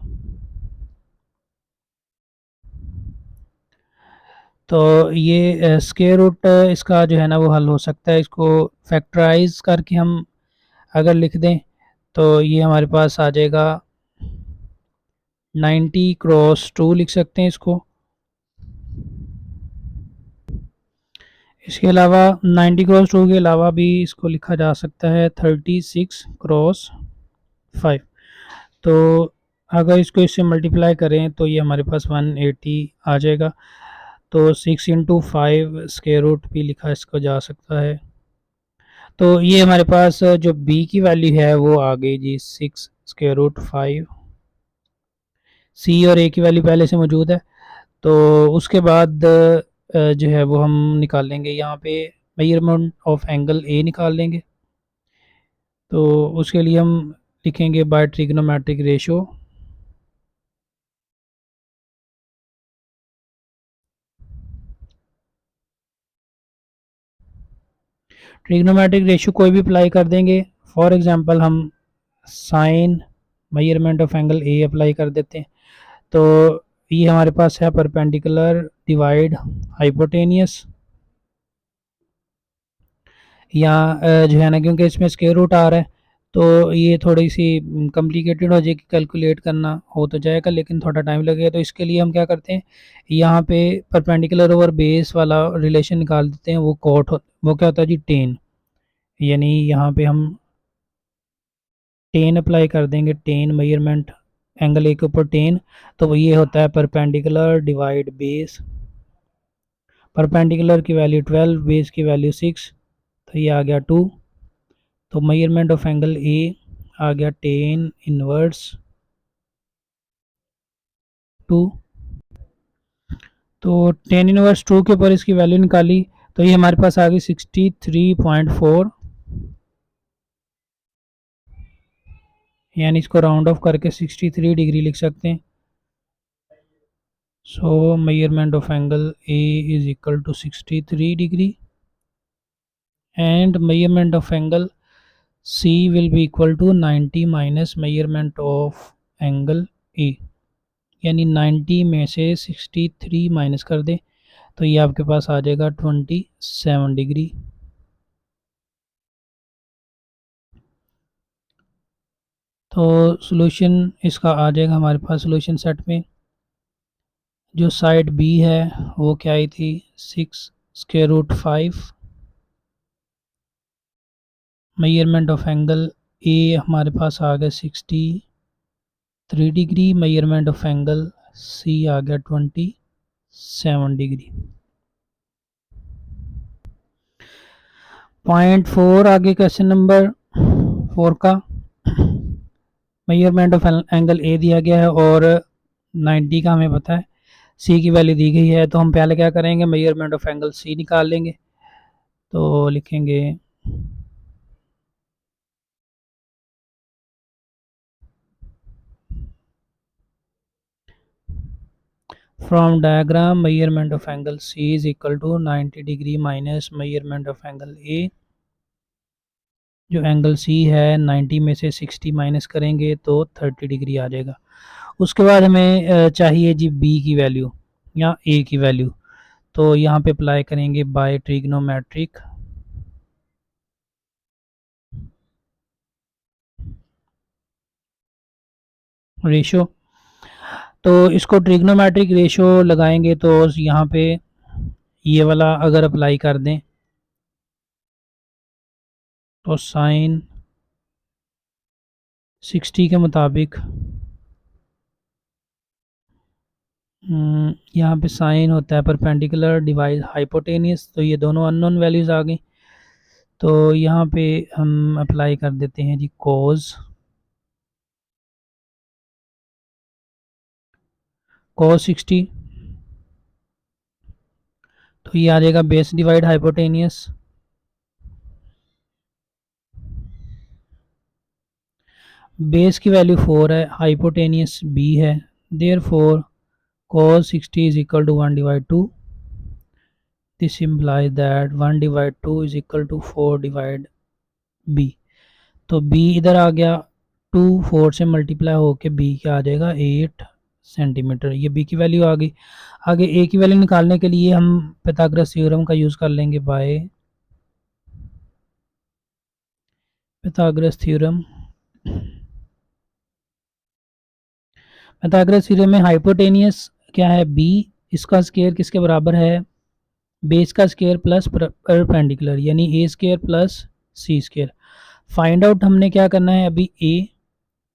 तो ये स्क्वायर रूट इसका जो है ना वो हल हो सकता है। इसको फैक्टराइज करके हम अगर लिख दें तो ये हमारे पास आ जाएगा 90 क्रॉस 2 लिख सकते हैं इसको। इसके अलावा 90 क्रॉस 2 के अलावा भी इसको लिखा जा सकता है 36 क्रॉस 5। तो अगर इसको इससे मल्टीप्लाई करें तो ये हमारे पास 180 आ जाएगा। तो 6 इंटू 5 स्क्वायर रूट भी लिखा इसको जा सकता है। तो ये हमारे पास जो बी की वैल्यू है वो आ गई जी 6 स्क्वायर रूट 5। सी और ए की वैल्यू पहले से मौजूद है तो उसके बाद जो है वो हम निकाल लेंगे यहाँ पे मेजरमेंट ऑफ एंगल ए निकाल लेंगे। तो उसके लिए हम लिखेंगे by trigonometric ratio. Trigonometric ratio कोई भी अप्लाई कर देंगे। फॉर एग्जांपल हम sine measurement of angle A apply कर देते हैं तो ये हमारे पास है परपेंडिकुलर डिवाइड हाइपोटेनियस। यहाँ जो है ना क्योंकि इसमें स्क्वायर रूट आ रहा है तो ये थोड़ी सी कॉम्प्लिकेटेड हो जाएगी, कैलकुलेट करना हो तो जाएगा लेकिन थोड़ा टाइम लगेगा। तो इसके लिए हम क्या करते हैं यहाँ पे परपेंडिकुलर ओवर बेस वाला रिलेशन निकाल देते हैं। वो वो क्या होता है जी 10। यानी यहाँ पे हम 10 अप्लाई कर देंगे। 10 मेजरमेंट एंगल ए के ऊपर 10 तो ये होता है परपेंडिकुलर डिवाइड बेस। परपेंडिकुलर की वैल्यू 12, बेस की वैल्यू 6 तो ये आ गया 2। तो मेजरमेंट ऑफ एंगल ए आ गया 10 इनवर्स 2। तो 10 इनवर्स 2 के ऊपर इसकी वैल्यू निकाली तो ये हमारे पास आ गई 63.4। यानी इसको राउंड ऑफ करके 63 डिग्री लिख सकते हैं। So measurement of angle A is equal to 63 degree and measurement of angle C will be equal to 90 minus measurement of angle A। यानी 90 में से 63 माइनस कर दे तो ये आपके पास आ जाएगा 27 डिग्री। तो सॉल्यूशन इसका आ जाएगा हमारे पास सॉल्यूशन सेट में। जो साइड बी है वो क्या आई थी 6 square root 5। Measurement of angle A हमारे पास आ गया 63 degree. Measurement of angle C आ गया 27 डिग्री। पॉइंट 4 आगे क्वेश्चन नंबर 4 का मेजरमेंट ऑफ एंगल ए दिया गया है और 90 का हमें पता है, सी की वैल्यू दी गई है। तो हम पहले क्या करेंगे मेजरमेंट ऑफ एंगल सी निकाल लेंगे। तो लिखेंगे from diagram measurement of angle C is equal to 90 degree minus measurement of angle A. जो एंगल सी है 90 में से 60 माइनस करेंगे तो 30 डिग्री आ जाएगा। उसके बाद हमें चाहिए जी बी की वैल्यू या ए की वैल्यू। तो यहाँ पे अप्लाई करेंगे बाय ट्रिग्नोमेट्रिक रेशो। तो इसको ट्रिग्नोमेट्रिक रेशो लगाएंगे तो यहाँ पे ये वाला अगर अप्लाई कर दें तो साइन 60 के मुताबिक यहाँ पे साइन होता है परपेंडिकुलर डिवाइड हाइपोटेनियस। तो ये दोनों अननोन वैल्यूज़ आ गई। तो यहाँ पे हम अप्लाई कर देते हैं जी cos 60। तो ये आ जाएगा बेस डिवाइड हाइपोटेनियस बेस की वैल्यू 4 है, हाइपोटेनियस बी है, there four cos 60 is equal to 1 divide 2. This implies that 1 divide 2 is equal to 4 divide b. तो b इधर आ गया, 2 4 से मल्टीप्लाई होके b क्या आ जाएगा 8 सेंटीमीटर। ये b की वैल्यू आ गई। आगे a की वैल्यू निकालने के लिए हम पाइथागोरस थ्योरम का यूज़ कर लेंगे bye Pythagoras theorem. Pythagoras theorem में हाइपोटेनियस क्या है b, इसका स्क्वायर किसके बराबर है बेस का स्क्वायर प्लस परपेंडिकुलर, यानी A square plus C square. Find out हमने क्या करना है अभी a,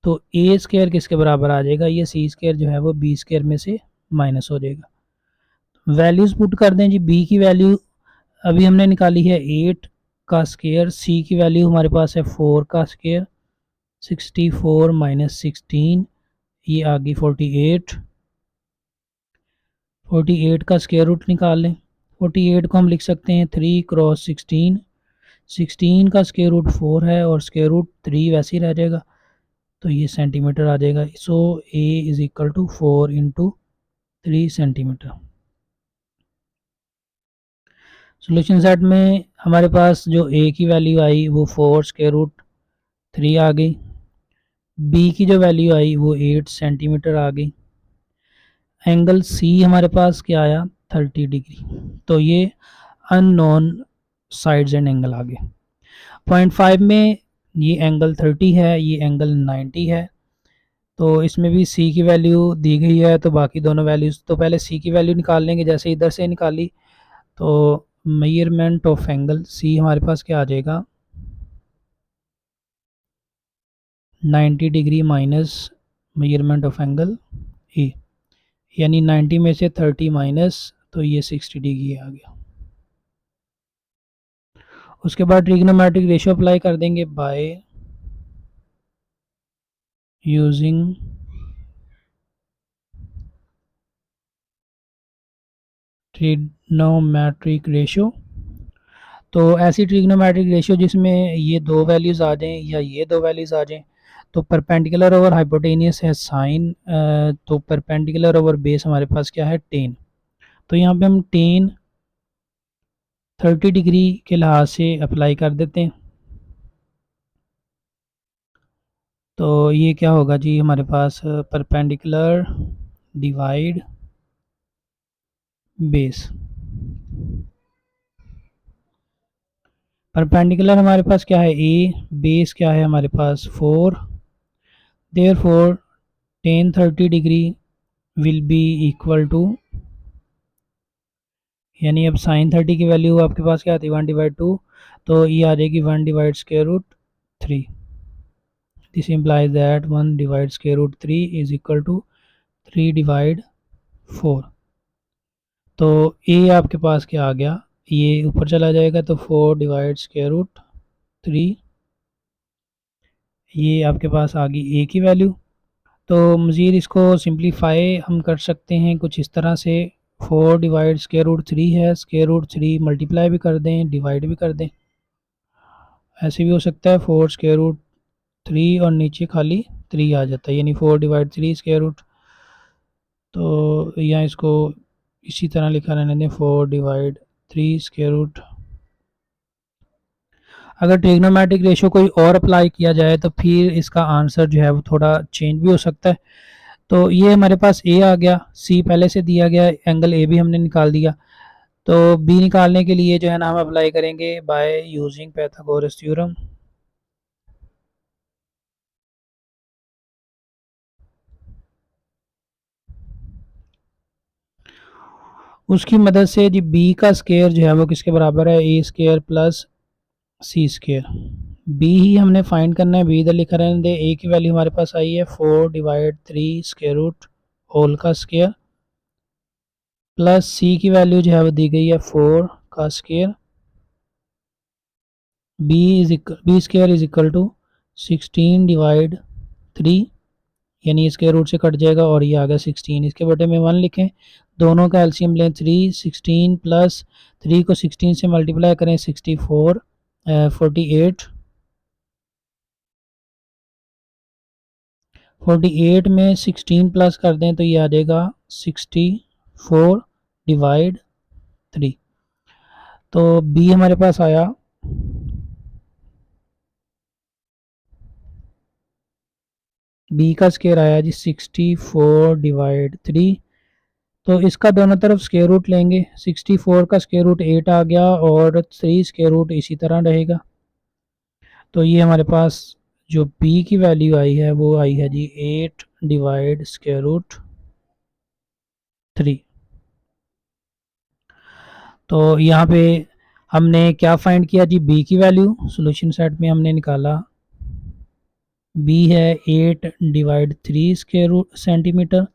तो ए स्क्वायर किसके बराबर आ जाएगा, ये सी स्क्वायर जो है वो बी स्क्वायर में से माइनस हो जाएगा। वैल्यूज पुट कर दें जी, बी की वैल्यू अभी हमने निकाली है 8 का स्क्वायर, सी की वैल्यू हमारे पास है 4 का स्क्वायर, 64 माइनस 16 ये आ गई 48। 48 का स्क्वायर रूट निकाल लें, 48 को हम लिख सकते हैं 3 क्रॉस 16, 16 का स्क्वायर रूट 4 है और स्क्वायर रूट 3 वैसे ही रह जाएगा, तो ये सेंटीमीटर आ जाएगा। So A is equal to 4 into 3 centimetre. Solution set में हमारे पास जो ए की वैल्यू आई वो 4 स्क्वायर रूट 3 आ गई, बी की जो वैल्यू आई वो 8 सेंटीमीटर आ गई, एंगल सी हमारे पास क्या आया 30 डिग्री। तो ये अननोन साइड्स एंड एंगल आ गए। 0.5 में ये एंगल 30 है, ये एंगल 90 है, तो इसमें भी सी की वैल्यू दी गई है, तो बाकी दोनों वैल्यूज़ तो पहले सी की वैल्यू निकाल लेंगे, जैसे इधर से निकाली तो मेजरमेंट ऑफ एंगल सी हमारे पास क्या आ जाएगा 90 degree minus measurement of angle ए, यानी 90 में से 30 माइनस, तो ये 60 डिग्री आ गया। उसके बाद ट्रिग्नोमेट्रिक रेशियो अप्लाई कर देंगे बाय यूजिंग ट्रिग्नोमेट्रिक रेशियो। तो ऐसी ट्रिग्नोमेट्रिक रेशियो जिसमें ये दो वैल्यूज़ आ जाएं या ये दो वैल्यूज़ आ जाएं, तो परपेंडिकुलर ओवर हाइपोटेनियस है साइन, तो परपेंडिकुलर ओवर बेस हमारे पास क्या है टेन। तो यहाँ पे हम टेन 30 डिग्री के लिहाज से अप्लाई कर देते हैं, तो ये क्या होगा जी हमारे पास परपेंडिकुलर डिवाइड बेस। परपेंडिकुलर हमारे पास क्या है ए, बेस क्या है हमारे पास 4, therefore tan 30 degree will be equal to, यानी अब साइन 30 की वैल्यू आपके पास क्या आती है 1 डिवाइड 2, तो ये आ जाएगी 1 divide square root 3। This implies that 1 divide square root 3 is equal to 3 divide 4। तो ए आपके पास क्या आ गया, ये ऊपर चला जाएगा तो 4 डिवाइड स्क्वायर रूट 3, ये आपके पास आ गई ए की वैल्यू। तो मज़ीद इसको सिंप्लीफाई हम कर सकते हैं कुछ इस तरह से, 4 डिवाइड स्क्वायर रूट 3 है, स्क्वायर रूट 3 मल्टीप्लाई भी कर दें डिवाइड भी कर दें, ऐसे भी हो सकता है 4 स्क्वायर रूट 3 और नीचे खाली 3 आ जाता है, यानी 4 डिवाइड 3 स्क्वायर रूट। तो यहाँ इसको इसी तरह लिखा रहने दें 4 डिवाइड 3 स्क्वायर रूट। अगर ट्रिग्नोमेट्रिक रेशियो कोई और अप्लाई किया जाए तो फिर इसका आंसर जो है वो थोड़ा चेंज भी हो सकता है। तो ये हमारे पास ए आ गया, सी पहले से दिया गया, एंगल ए भी हमने निकाल दिया, तो बी निकालने के लिए जो है ना हम अप्लाई करेंगे बाय यूजिंग पाइथागोरस थ्योरम। उसकी मदद से जी बी का स्क्वायर जो है वो किसके बराबर है ए square plus C square. B ही हमने फाइंड करना है, बी इधर लिखा रहने दे, ए की वैल्यू हमारे पास आई है 4 डिवाइड 3 स्क्वायर रूट होल का स्क्वायर, प्लस सी की वैल्यू जो है वो दी गई है 4 का square, B square is equal to 16 divide 3, यानी इसके रूट से कट जाएगा और ये आ गया 16, इसके बटे में 1 लिखें, दोनों का एलसीएम लें 3, 16 प्लस 3 को 16 से मल्टीप्लाई करें 64 48 48 में 16 प्लस कर दें तो ये आ जाएगा 64/3। तो बी हमारे पास आया बी का स्क्वायर आया जी 64/3। तो इसका दोनों तरफ स्क्वायर रूट लेंगे। 64 का स्क्वायर रूट 8 आ गया और 3 स्क्वायर रूट इसी तरह रहेगा। तो ये हमारे पास जो बी की वैल्यू आई है वो आई है जी 8/√3। तो यहाँ पे हमने क्या फाइंड किया जी, बी की वैल्यू सॉल्यूशन सेट में हमने निकाला। बी है 8/3 स्क्वायर रूट सेंटीमीटर,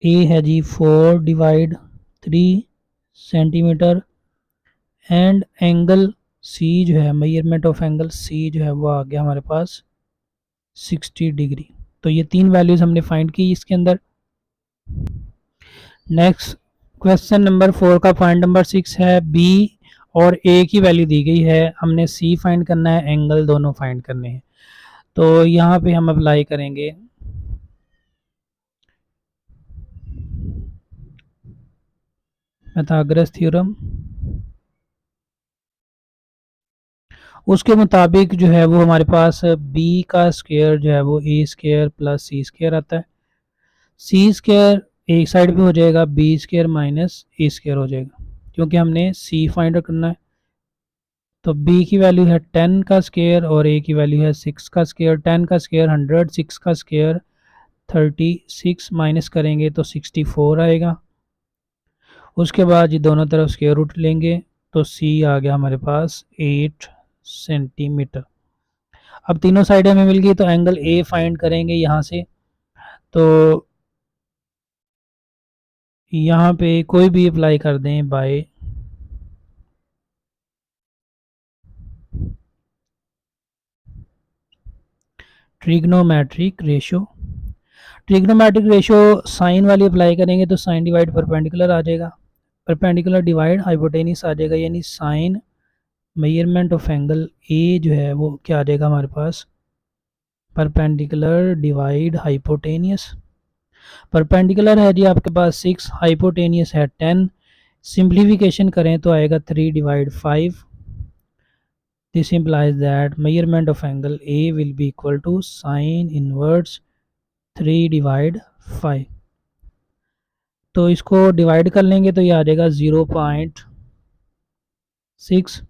ए है जी 4/3 सेंटीमीटर एंड एंगल सी जो है, मेजरमेंट ऑफ एंगल सी जो है वो आ गया हमारे पास 60 डिग्री। तो ये तीन वैल्यूज हमने फाइंड की इसके अंदर। नेक्स्ट क्वेश्चन नंबर 4 का पॉइंट नंबर 6 है, बी और ए की वैल्यू दी गई है, हमने सी फाइंड करना है, एंगल दोनों फाइंड करने हैं। तो यहाँ पे हम अप्लाई करेंगे पाइथागोरस थ्योरम। उसके मुताबिक जो है वो हमारे पास बी का स्क्वायर जो है वो ए स्क्वायर प्लस सी स्क्वायर आता है। सी स्क्वायर एक साइड पे हो जाएगा, बी स्क्वायर माइनस ए स्क्वायर हो जाएगा, क्योंकि हमने सी फाइंड करना है। तो b की वैल्यू है 10 का स्क्वायर और a की वैल्यू है 6 का स्क्वायर। 10 का स्क्वायर 100, 6 का स्क्वायर 36, माइनस करेंगे तो 64 आएगा। उसके बाद ये दोनों तरफ स्क्वायर रूट लेंगे तो c आ गया हमारे पास 8 सेंटीमीटर। अब तीनों साइड हमें मिल गई, तो एंगल a फाइंड करेंगे यहाँ से। तो यहाँ पे कोई भी अप्लाई कर दें by trigonometric ratio. Trigonometric ratio sine वाली अप्लाई करेंगे तो साइन डिवाइड परपेंडिकुलर आ जाएगा, परपेंडिकुलर डिवाइड हाइपोटेनियस आ जाएगा, यानी sine measurement of angle A जो है वो क्या आ जाएगा हमारे पास, परपेंडिकुलर डिवाइड हाइपोटेनियस। परपेंडिकुलर है जी आपके पास 6, हाइपोटेनियस है 10, सिंप्लीफिकेशन करें तो आएगा 3/5। This implies that measurement of angle A will be equal to sin inverse 3/5। तो इसको डिवाइड कर लेंगे तो ये आ जाएगा 0.6।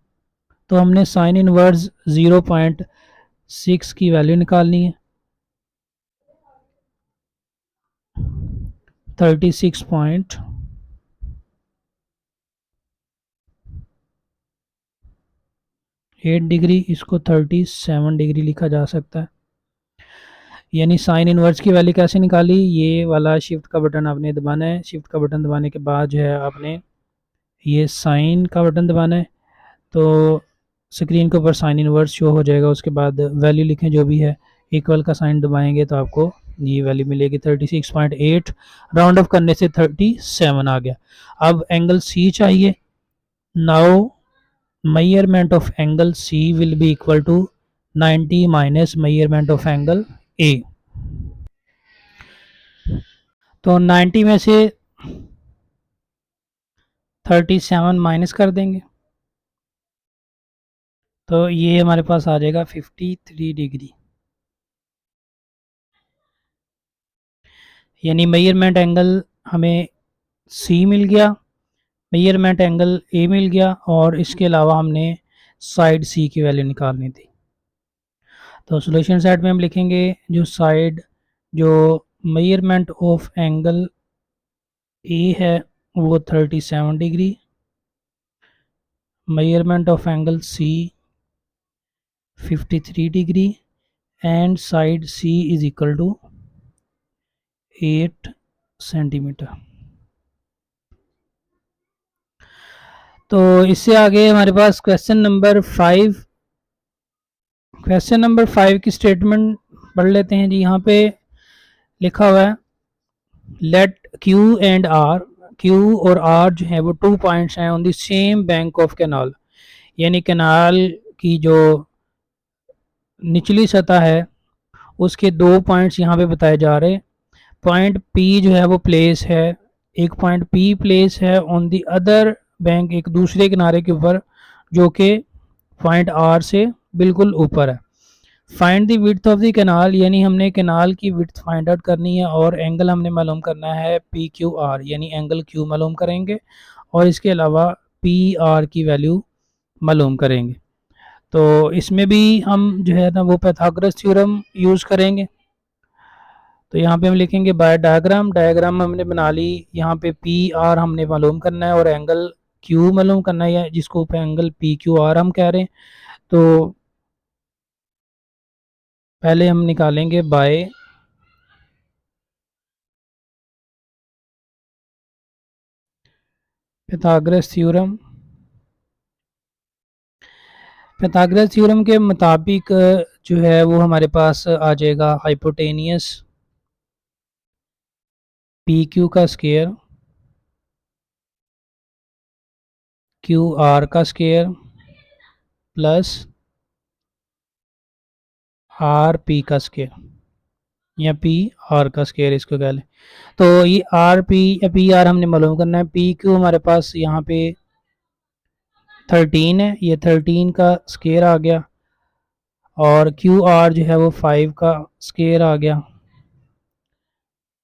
तो हमने साइन इनवर्स 0.6 की वैल्यू निकालनी है, 36.8 डिग्री, इसको 37 डिग्री लिखा जा सकता है। यानी साइन इनवर्स की वैल्यू कैसे निकाली, ये वाला शिफ्ट का बटन आपने दबाना है। शिफ्ट का बटन दबाने के बाद जो है आपने ये साइन का बटन दबाना है, तो स्क्रीन के ऊपर साइन इनवर्स शो हो जाएगा। उसके बाद वैल्यू लिखें जो भी है, इक्वल का साइन दबाएंगे तो आपको ये वैल्यू मिलेगी 36.8। राउंड ऑफ करने से 37 आ गया। अब एंगल सी चाहिए। Now measurement of angle C will be equal to 90 minus measurement of angle A. तो 90 में से 37 माइनस कर देंगे तो ये हमारे पास आ जाएगा 53 डिग्री। यानी मेजरमेंट एंगल हमें सी मिल गया, मेजरमेंट एंगल ए मिल गया, और इसके अलावा हमने साइड सी की वैल्यू निकालनी थी। तो सॉल्यूशन सेट में हम लिखेंगे जो साइड जो मेजरमेंट ऑफ एंगल ए है वो 37 degree, measurement of angle C 53 degree and side C is equal to 8 centimetre. तो इससे आगे हमारे पास क्वेश्चन नंबर 5। क्वेश्चन नंबर 5 की स्टेटमेंट पढ़ लेते हैं जी। यहाँ पे लिखा हुआ है let Q and R, Q और आर जो है वो 2 पॉइंट्स हैं on the same bank of canal, यानी कैनाल की जो निचली सतह है उसके 2 पॉइंट्स यहाँ पे बताए जा रहे हैं। पॉइंट पी जो है वो प्लेस है, एक पॉइंट पी प्लेस है ऑन द अदर बैंक, एक दूसरे किनारे के ऊपर, जो कि पॉइंट आर से बिल्कुल ऊपर है। Find the width of the canal, यानी हमने कैनाल की विड्थ फाइंड आउट करनी है, और एंगल हमने मालूम करना है पी क्यू आर, यानी एंगल क्यू मालूम करेंगे, और इसके अलावा पी आर की वैल्यू मालूम करेंगे। तो इसमें भी हम जो है ना वो पैथागोरस थ्योरम यूज़ करेंगे। तो यहाँ पे हम लिखेंगे बाय डायग्राम, डायग्राम हमने बना ली। यहाँ पे पी आर हमने मालूम करना है और एंगल क्यू मालूम करना है, जिसको एंगल पी क्यू आर हम कह रहे हैं। तो पहले हम निकालेंगे by Pythagoras theorem. Pythagoras theorem के मुताबिक जो है वो हमारे पास आ जाएगा हाइपोटेनियस पी क्यू का स्क्वायर क्यू आर का स्क्वायर प्लस आर पी का स्क्वायर, या पी आर का स्क्वायर इसको कह लें। तो ये आर पी या पी आर हमने मालूम करना है। पी क्यू हमारे पास यहाँ पे 13 है, ये 13 का स्क्वायर आ गया, और क्यू आर जो है वो 5 का स्क्वायर आ गया,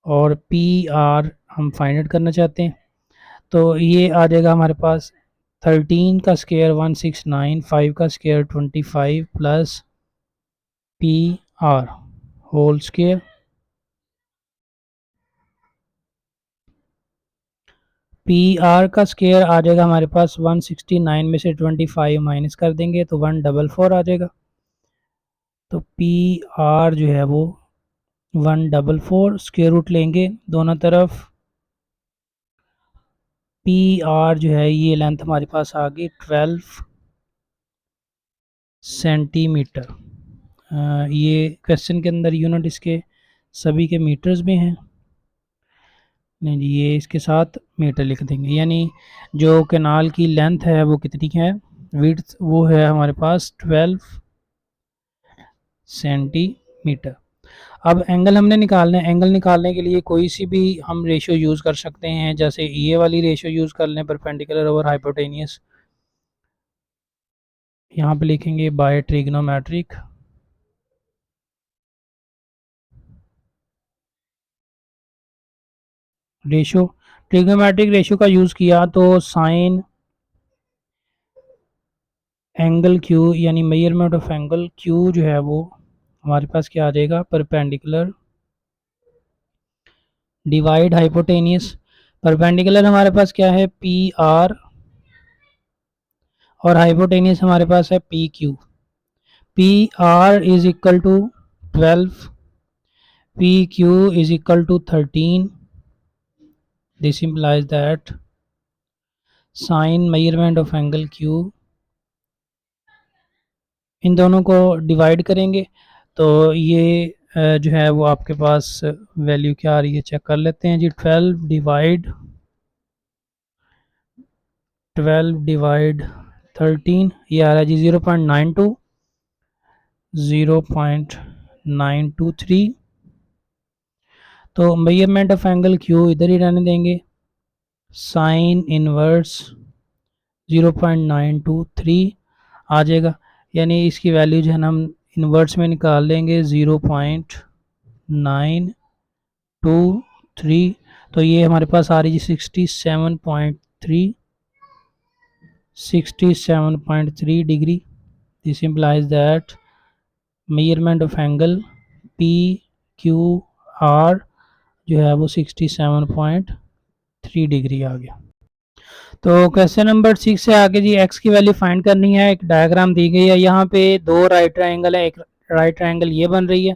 और पी आर हम फाइंड आउट करना चाहते हैं। तो ये आ जाएगा हमारे पास 13 का स्क्वायर 169, 5 का square 25 plus P R whole square. P R का स्क्वायर आ जाएगा हमारे पास 169 में से 25 माइनस कर देंगे तो 144 आ जाएगा। तो पी आर जो है वो 144, स्क्वायर रूट लेंगे दोनों तरफ। पी आर जो है ये लेंथ हमारे पास आ गई 12 सेंटीमीटर। ये क्वेश्चन के अंदर यूनिट इसके सभी के मीटर्स में हैं। नहीं जी, ये इसके साथ मीटर लिख देंगे, यानी जो कैनाल की लेंथ है वो कितनी है, विड्थ, वो है हमारे पास 12 सेंटीमीटर। अब एंगल हमने निकालना है। एंगल निकालने के लिए कोई सी भी हम रेशियो यूज़ कर सकते हैं, जैसे ये वाली रेशियो यूज़ कर लें, परपेंडिकुलर ओवर हाइपोटेनियस। यहाँ पे लिखेंगे by trigonometric. Ratio, trigonometric ratio का यूज़ किया तो साइन एंगल क्यू, यानी मेजरमेंट ऑफ एंगल क्यू जो है वो हमारे पास क्या आ जाएगा, परपेंडिकुलर डिवाइड हाइपोटेनियस। परपेंडिकुलर हमारे पास क्या है, पी आर, और हाइपोटेनियस हमारे पास है P Q. P R is equal to 12, P Q is equal to 13। This implies that sine measurement of angle Q, इन दोनों को डिवाइड करेंगे तो ये जो है वो आपके पास वैल्यू क्या आ रही है चेक कर लेते हैं जी। 12 डिवाइड 13, ये आ रहा है जी 0.92, 0.923। तो मेजरमेंट ऑफ एंगल क्यू इधर ही रहने देंगे, साइन इनवर्स 0.923 आ जाएगा, यानी इसकी वैल्यू जो है ना हम इनवर्स में निकाल लेंगे 0.923। तो ये हमारे पास आ रही है 67.3 degree. This implies that measurement of angle P Q R जो है वो 67.3 डिग्री आ गया। तो क्वेश्चन नंबर 6 से आगे जी एक्स की वैल्यू फाइंड करनी है। एक डायग्राम दी गई है, यहाँ पे दो राइट ट्रायंगल है, एक राइट ट्रायंगल ये बन रही है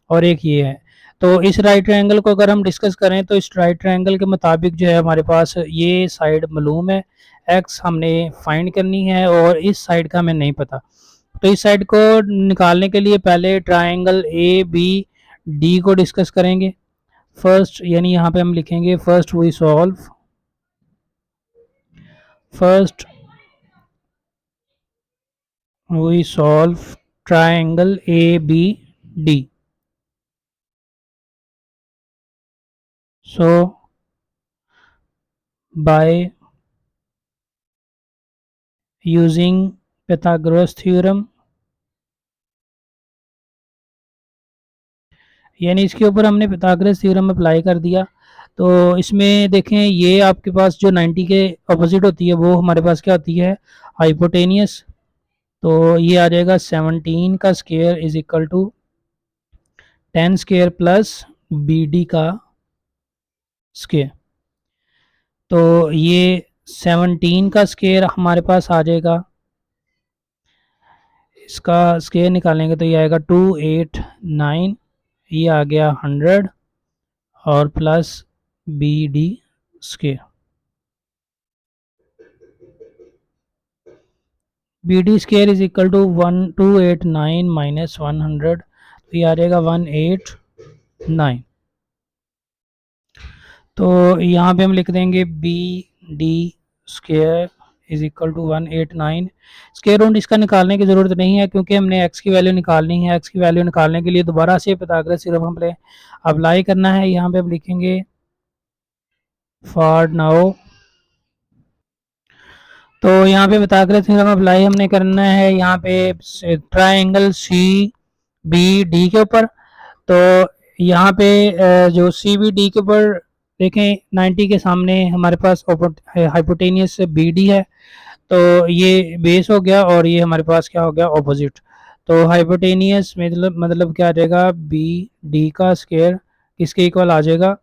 और एक ये है। तो इस राइट ट्रायंगल को अगर हम डिस्कस करें तो इस राइट ट्रायंगल के मुताबिक जो है हमारे पास ये साइड मालूम है, एक्स हमने फाइंड करनी है, और इस साइड का हमें नहीं पता। तो इस साइड को निकालने के लिए पहले ट्रायंगल ए बी डी को डिस्कस करेंगे फर्स्ट, यानी यहाँ पे हम लिखेंगे first we solve triangle A B D. So by using pythagoras theorem, यानी इसके ऊपर हमने pythagoras थ्योरम अप्लाई कर दिया। तो इसमें देखें ये आपके पास जो 90 के अपोजिट होती है वो हमारे पास क्या होती है, हाइपोटेनियस। तो ये आ जाएगा 17 का square is equal to 10 square plus B D का स्क्वायर। तो ये 17 का स्क्वायर हमारे पास आ जाएगा, इसका स्क्वायर निकालेंगे तो ये आएगा 289, ये आ गया 100 और plus B D square. B D square is equal to 1289 minus 100, तो ये आ जाएगा 189। तो यहाँ पे हम लिख देंगे B D square is equal to 189। Square root इसका निकालने की ज़रूरत नहीं है क्योंकि हमने एक्स की वैल्यू निकालनी है। एक्स की वैल्यू निकालने के लिए दोबारा से pythagoras थ्योरम हमने अप्लाई करना है। यहाँ पे हम लिखेंगे फॉर नाउ, तो यहाँ पे pythagoras थ्योरम अप्लाई हमने करना है यहाँ पे ट्राइंगल सी बी डी के ऊपर। तो यहाँ पे जो सी बी डी के ऊपर देखें 90 के सामने हमारे पास हाइपोटेनियस बी डी है, तो ये बेस हो गया और ये हमारे पास क्या हो गया, ऑपोजिट। तो हाइपोटेनियस मतलब क्या आ जाएगा, बी डी का स्क्वायर किसके इक्वल आ जाएगा,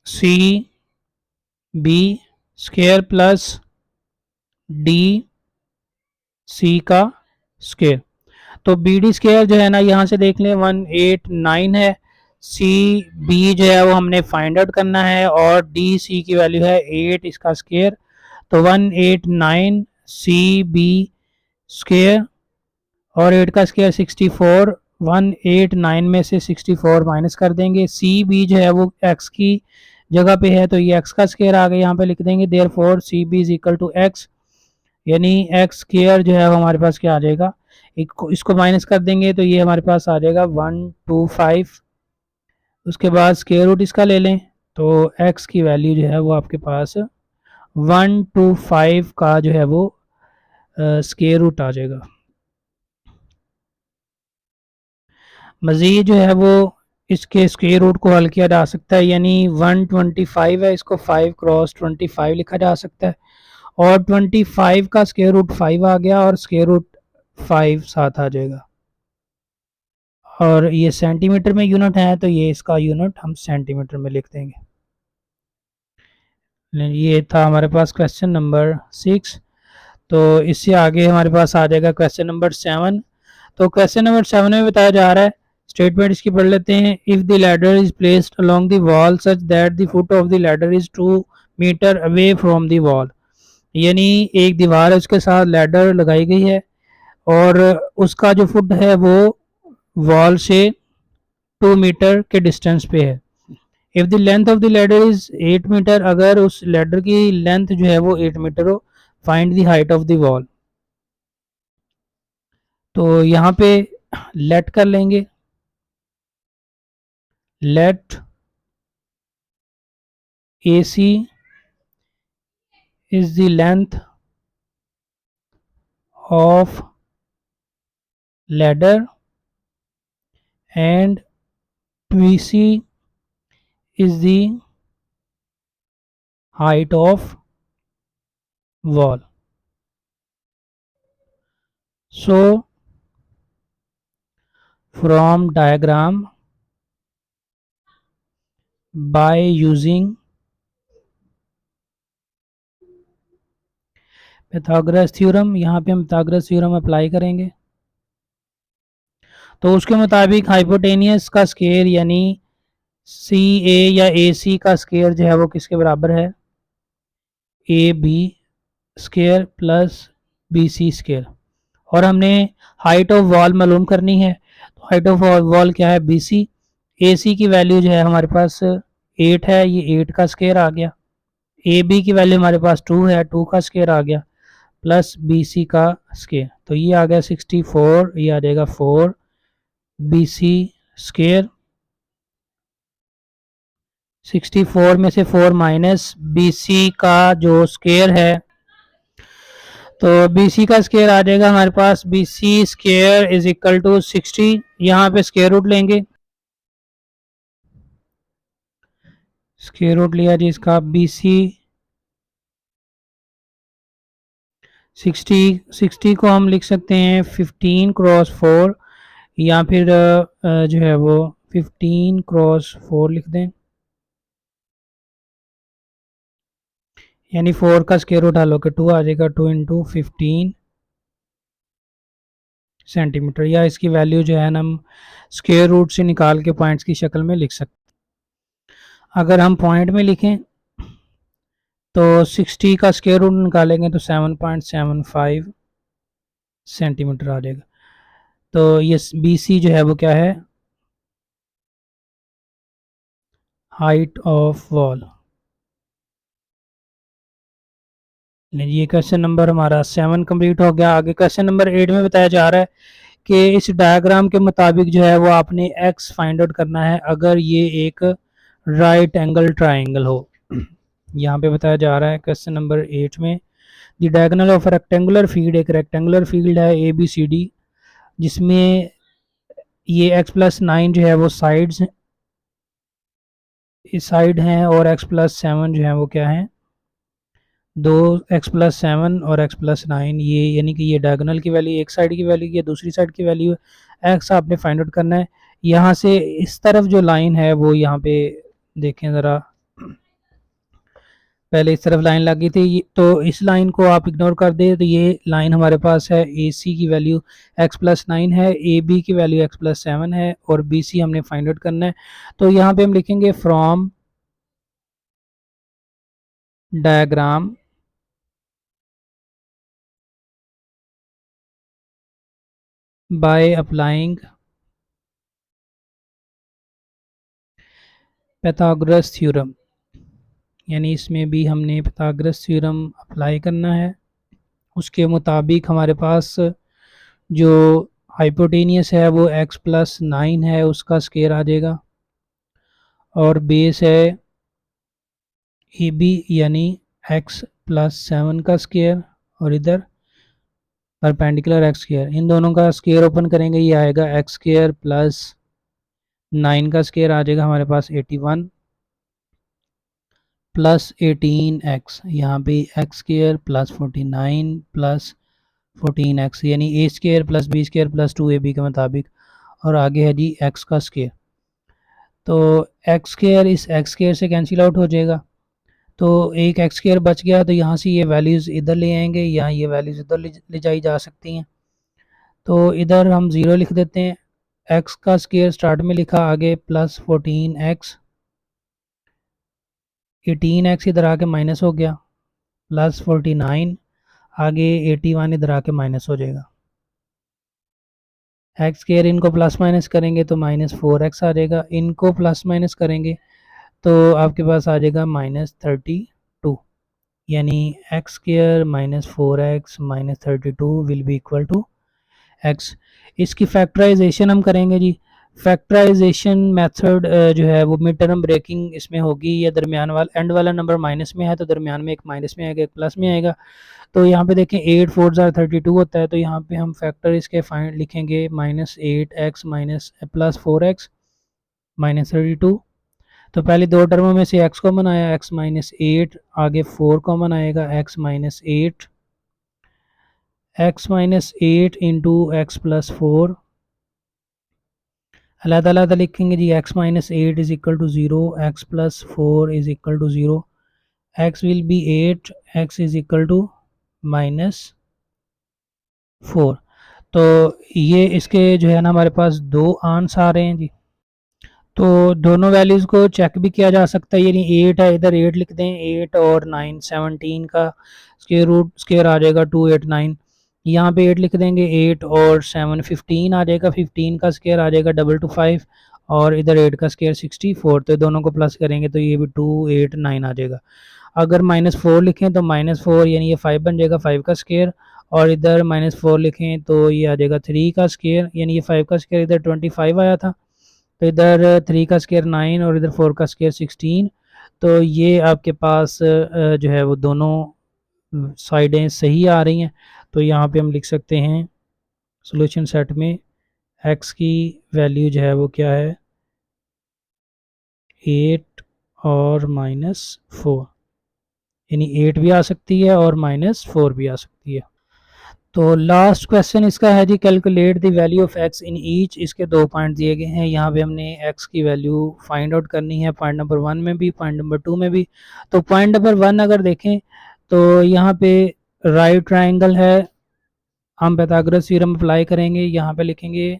C B square plus D C का स्क्वायर। तो बी डी स्क्वायर जो है ना यहाँ से देख लें 189 है, सी बी जो है वो हमने फाइंड आउट करना है और डी सी की वैल्यू है 8, इसका स्क्वायर। तो 189 सी बी स्क्वायर और 8 का स्क्वायर 64, 189 में से 64 माइनस कर देंगे। सी बी जो है वो एक्स की जगह पे है तो ये एक्स का स्क्वायर आ गया, यहाँ पे लिख देंगे therefore C B is equal to X, यानी एक्स स्क्वायर जो है वो हमारे पास क्या आ जाएगा, इसको माइनस कर देंगे तो ये हमारे पास आ जाएगा 125। उसके बाद स्क्वायर रूट इसका ले लें तो एक्स की वैल्यू जो है वो आपके पास 125 का जो है वो स्क्वायर रूट आ जाएगा। मज़ीद जो है वो इसके स्क्वायर रूट को हल किया जा सकता है, यानी 125 है, इसको 5 क्रॉस 25 लिखा जा सकता है और 25 का स्क्वायर रूट 5 आ गया और स्क्वायर रूट 5 साथ आ जाएगा। और ये सेंटीमीटर में यूनिट है तो ये इसका यूनिट हम सेंटीमीटर में लिख देंगे। ये था हमारे पास क्वेश्चन नंबर 6। तो इससे आगे हमारे पास आ जाएगा क्वेश्चन नंबर 7। तो क्वेश्चन नंबर 7 में बताया जा रहा है, स्टेटमेंट इसकी पढ़ लेते हैं। If the ladder is placed along the wall such that the foot of the ladder is 2 metre away from the wall, यानी एक दीवार है उसके साथ लैडर लगाई गई है और उसका जो फुट है वो वॉल से 2 मीटर के डिस्टेंस पे है। If the length of the ladder is 8 metre, अगर उस लैडर की लेंथ जो है वो 8 मीटर हो, find the height of the wall. तो यहाँ पे लेट कर लेंगे, let A C is the length of ladder and B C is the height of wall. So from diagram by using pythagoras theorem, यहाँ पे हम pythagoras थ्योरम अप्लाई करेंगे। तो उसके मुताबिक हाइपोटेनियस का स्क्वायर यानी सी ए या ए सी का स्क्वायर जो है वो किसके बराबर है, A B square plus B C square. और हमने हाइट ऑफ वॉल मालूम करनी है, तो हाइट ऑफ वॉल क्या है, बी सी। ए सी की वैल्यू जो है हमारे पास 8 है, ये 8 का स्क्वायर आ गया। ए बी की वैल्यू हमारे पास 2 है, 2 का स्क्वायर आ गया प्लस बी सी का स्क्वायर, तो ये आ गया 64, ये आ जाएगा 4 बी सी स्क्वायर 64 में से 4 माइनस BC का जो स्क्वायर है, तो BC का स्क्वायर आ जाएगा हमारे पास BC square is equal to 60। यहाँ पे स्क्वायर रूट लेंगे, स्क्वायर रूट लिया जी इसका BC 60 को हम लिख सकते हैं 15 क्रॉस 4, या फिर जो है वो 15 क्रॉस 4 लिख दें, यानी 4 का स्क्वायर रूट डालो कि 2 आ जाएगा, 2 इंटू 15 सेंटीमीटर। या इसकी वैल्यू जो है ना हम स्क्वायर रूट से निकाल के पॉइंट्स की शक्ल में लिख सकते हैं। अगर हम पॉइंट में लिखें तो 60 का स्क्वायर रूट निकालेंगे तो 7.75 सेंटीमीटर आ जाएगा। तो ये BC जो है वो क्या है, हाइट ऑफ वॉल। ये क्वेश्चन नंबर हमारा 7 कंप्लीट हो गया। आगे क्वेश्चन नंबर 8 में बताया जा रहा है कि इस डायग्राम के मुताबिक जो है वो आपने x फाइंड आउट करना है अगर ये एक राइट एंगल ट्राइंगल हो। यहाँ पे बताया जा रहा है क्वेश्चन नंबर 8 में, the diagonal of rectangular field, एक रेक्टेंगुलर फील्ड है ABCD जिसमें ये x+9 जो है वो साइड्स साइड हैं और x+7 जो है वो क्या है, दो x+7 और x+9, ये यानी कि ये डायगोनल की वैल्यू, एक साइड की वैल्यू, ये दूसरी साइड की वैल्यू है। x आपने फाइंड आउट करना है। यहाँ से इस तरफ जो लाइन है वो यहाँ पे देखें ज़रा, पहले इस तरफ लाइन लगी थी तो इस लाइन को आप इग्नोर कर दे तो ये लाइन हमारे पास है AC की वैल्यू x+9 है, AB की वैल्यू x+7 है और BC हमने फाइंड आउट करना है। तो यहाँ पे हम लिखेंगे from diagram by applying Pythagoras theorem, यानी इसमें भी हमने पाइथागोरस थ्योरम अप्लाई करना है। उसके मुताबिक हमारे पास जो हाइपोटेनियस है वो x+9 है, उसका स्क्वायर आ जाएगा, और बेस है AB यानी x+7 का स्क्वायर, और इधर परपेंडिकुलर x स्क्वायर, इन दोनों का स्क्वायर ओपन करेंगे ये आएगा x² प्लस 9 का स्क्वायर आ जाएगा हमारे पास 81 प्लस 18x, यहाँ पे x² प्लस 49 प्लस 14x, यानी A² plus B² plus 2AB के मुताबिक, और आगे है जी x का स्क्वायर। तो x² इस x² से कैंसिल आउट हो जाएगा, तो एक x² बच गया, तो यहाँ से ये वैल्यूज़ इधर ले आएंगे, यहाँ ये वैल्यूज़ इधर ले जाई जा सकती हैं। तो इधर हम 0 लिख देते हैं, x का स्क्वायर स्टार्ट में लिखा, आगे प्लस 14x, 18x इधर आके माइनस हो गया, प्लस 49, आगे 81 इधर आके माइनस हो जाएगा। एक्स स्क्वायर इनको प्लस माइनस करेंगे तो -4x आ जाएगा, इनको प्लस माइनस करेंगे तो आपके पास आ जाएगा -32, यानी X square -4x -32 will be equal to x। इसकी फैक्टराइजेशन हम करेंगे जी। फैक्टराइजेशन मेथड जो है वो मिड टर्म ब्रेकिंग इसमें होगी, या दरमियान वाला एंड वाला नंबर माइनस में है तो दरमियान में एक माइनस में आएगा, एक प्लस में आएगा। तो यहाँ पे देखें 8 4 32 होता है, तो यहाँ पे हम फैक्टर इसके फाइंड लिखेंगे -8x +4x -32। तो पहले दो टर्मों में से x कॉमन आया, x -8, आगे 4 कॉमन आएगा, x -8, x -8 into X plus 4, अलग-अलग लिखेंगे जी। x -8 is equal to 0, x plus 4 is equal to 0, x will be 8, x is equal to -4। तो ये इसके जो है ना हमारे पास दो आंसर आ रहे हैं जी। तो दोनों वैल्यूज़ को चेक भी किया जा सकता है, यानी 8 है, इधर 8 लिख दें, 8 और 9 17 का स्क्वायर रूट स्क्वायर आ जाएगा 289, यहाँ पे 8 लिख देंगे, 8 और 7 15 आ जाएगा, 15 का स्क्वायर आ जाएगा 225, और इधर 8 का स्क्वायर 64, तो दोनों को प्लस करेंगे तो ये भी 289 आ जाएगा। अगर -4 लिखें तो -4 यानी ये 5 बन जाएगा, 5 का स्क्वायर, और इधर -4 लिखें तो ये आ जाएगा 3 का स्क्वायर, यानी ये 5 का स्क्वायर इधर 25 आया था, तो इधर 3 का स्केयर 9 और इधर 4 का स्केयर 16। तो ये आपके पास जो है वो दोनों साइडें सही आ रही हैं। तो यहाँ पे हम लिख सकते हैं सॉल्यूशन सेट में x की वैल्यू जो है वो क्या है 8 और -4, यानी 8 भी आ सकती है और -4 भी आ सकती है। तो लास्ट क्वेश्चन इसका है जी, calculate the value of x in each. इसके 2 पॉइंट दिए गए हैं, यहाँ पे हमने x की वैल्यू फाइंड आउट करनी है, पॉइंट नंबर 1 में भी पॉइंट नंबर 2 में भी। तो पॉइंट नंबर 1 अगर देखें तो यहाँ पे राइट ट्राइंगल है, हम पाइथागोरस थ्योरम अप्लाई करेंगे। यहाँ पे लिखेंगे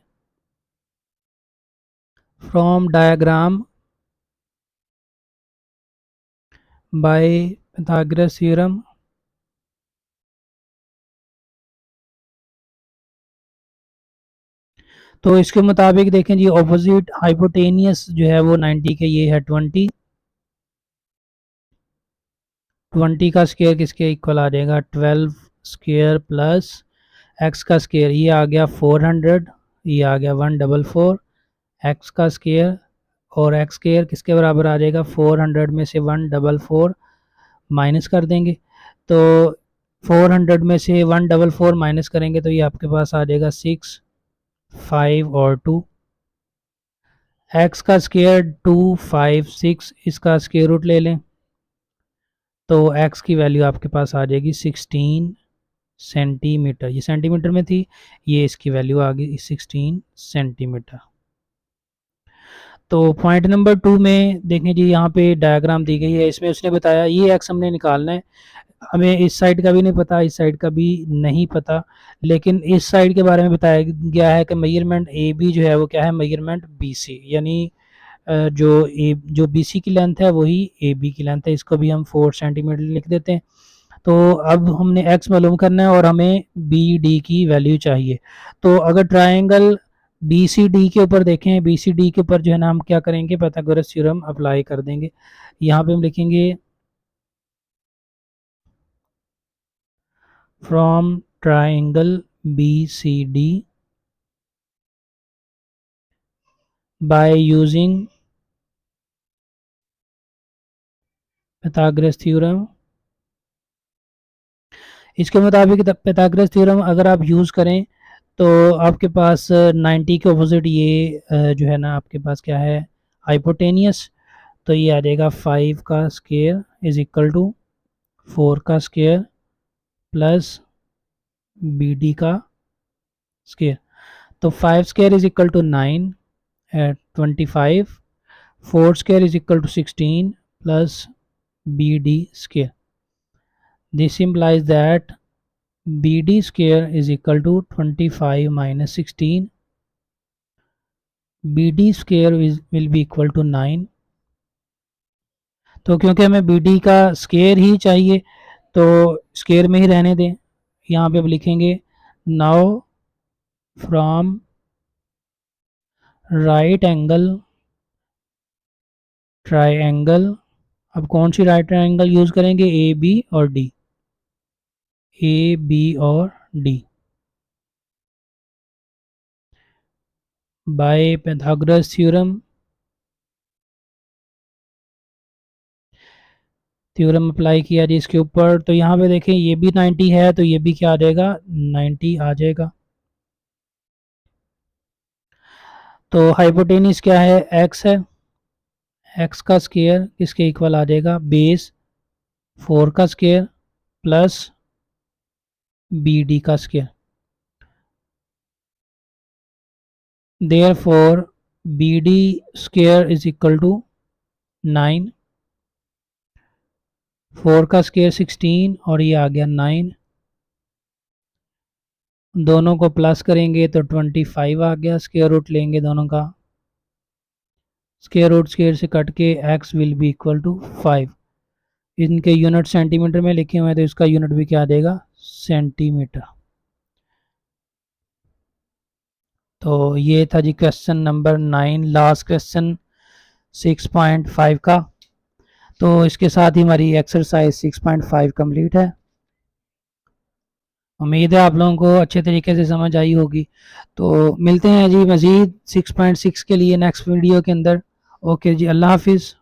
from diagram bye Pythagoras theorem तो इसके मुताबिक देखें जी, ऑपोजिट हाइपोटेनियस जो है वो 90 के ये है 20। 20 का स्केयर किसके इक्वल आ जाएगा 12 स्केयर प्लस एक्स का स्केयर, ये आ गया 400, ये आ गया 144। एक्स का स्केयर और एक्स स्केयर किसके बराबर आ जाएगा 400 में से 144 माइनस कर देंगे। तो 400 में से 144 माइनस करेंगे तो ये आपके पास आ जाएगा 6, 5 और 2। एक्स का स्केयर 2, 5, 6, इसका स्केयर रूट ले लें तो एक्स की वैल्यू आपके पास आ जाएगी 16 सेंटीमीटर। ये सेंटीमीटर में थी, ये इसकी वैल्यू आ गई 16 सेंटीमीटर। तो पॉइंट नंबर 2 में देखें जी, यहाँ पे डायग्राम दी गई है, इसमें उसने बताया ये एक्स हमने निकालना है। हमें इस साइड का भी नहीं पता, इस साइड का भी नहीं पता, लेकिन इस साइड के बारे में बताया गया है कि मेजरमेंट ए बी जो है वो क्या है मेजरमेंट बी सी, यानी जो बी सी की लेंथ है वही ए बी की लेंथ है। इसको भी हम 4 सेंटीमीटर लिख देते हैं। तो अब हमने x मालूम करना है और हमें बी डी की वैल्यू चाहिए। तो अगर ट्राइंगल बी सी डी के ऊपर देखें, बी सी डी के ऊपर जो है ना हम क्या करेंगे पाइथागोरस थ्योरम अप्लाई कर देंगे। यहाँ पे हम लिखेंगे from triangle B C D by using Pythagoras theorem. इसके मुताबिक पाइथागोरस थ्योरम अगर आप यूज़ करें तो आपके पास 90 के अपोजिट ये जो है ना आपके पास क्या है हाइपोटेनियस। तो ये आ जाएगा 5 का स्केयर इज इक्वल टू 4 का स्केयर प्लस बी डी का स्केयर। तो 5 square is equal to 9 at 25, 4 square is equal to 16 plus B D square. This implies that BD square is equal to 25 minus 16. BD square will be equal to 9. तो क्योंकि हमें BD का स्केयर ही चाहिए तो स्केयर में ही रहने दें। यहाँ पे अब लिखेंगे now from right angle triangle. अब कौन सी राइट ट्राइंगल यूज़ करेंगे ए बी और डी, ए बी और D bye Pythagoras theorem. Theorem apply किया जी इसके ऊपर। तो यहाँ पे देखें ये भी 90 है तो ये भी क्या आ जाएगा 90 आ जाएगा। तो हाइपोटेनिस क्या है x है, x का स्केयर किसके इक्वल आ जाएगा बेस 4 का स्केयर प्लस बी डी का square. Therefore B D square is equal to 9, 4 का स्केयर 16 और ये आ गया 9, दोनों को प्लस करेंगे तो 25 आ गया, स्केयर रूट लेंगे दोनों का, स्केयर रूट स्केयर से कट के x will be equal to 5। इनके यूनिट सेंटीमीटर में लिखे हुए हैं तो इसका यूनिट भी क्या देगा सेंटीमीटर। तो ये था जी क्वेश्चन नंबर 9, लास्ट क्वेश्चन 6.5 का। तो इसके साथ ही हमारी एक्सरसाइज 6.5 कंप्लीट है। उम्मीद है आप लोगों को अच्छे तरीके से समझ आई होगी। तो मिलते हैं जी मज़ीद 6.6 के लिए नेक्स्ट वीडियो के अंदर। ओके जी, अल्लाह हाफिज़।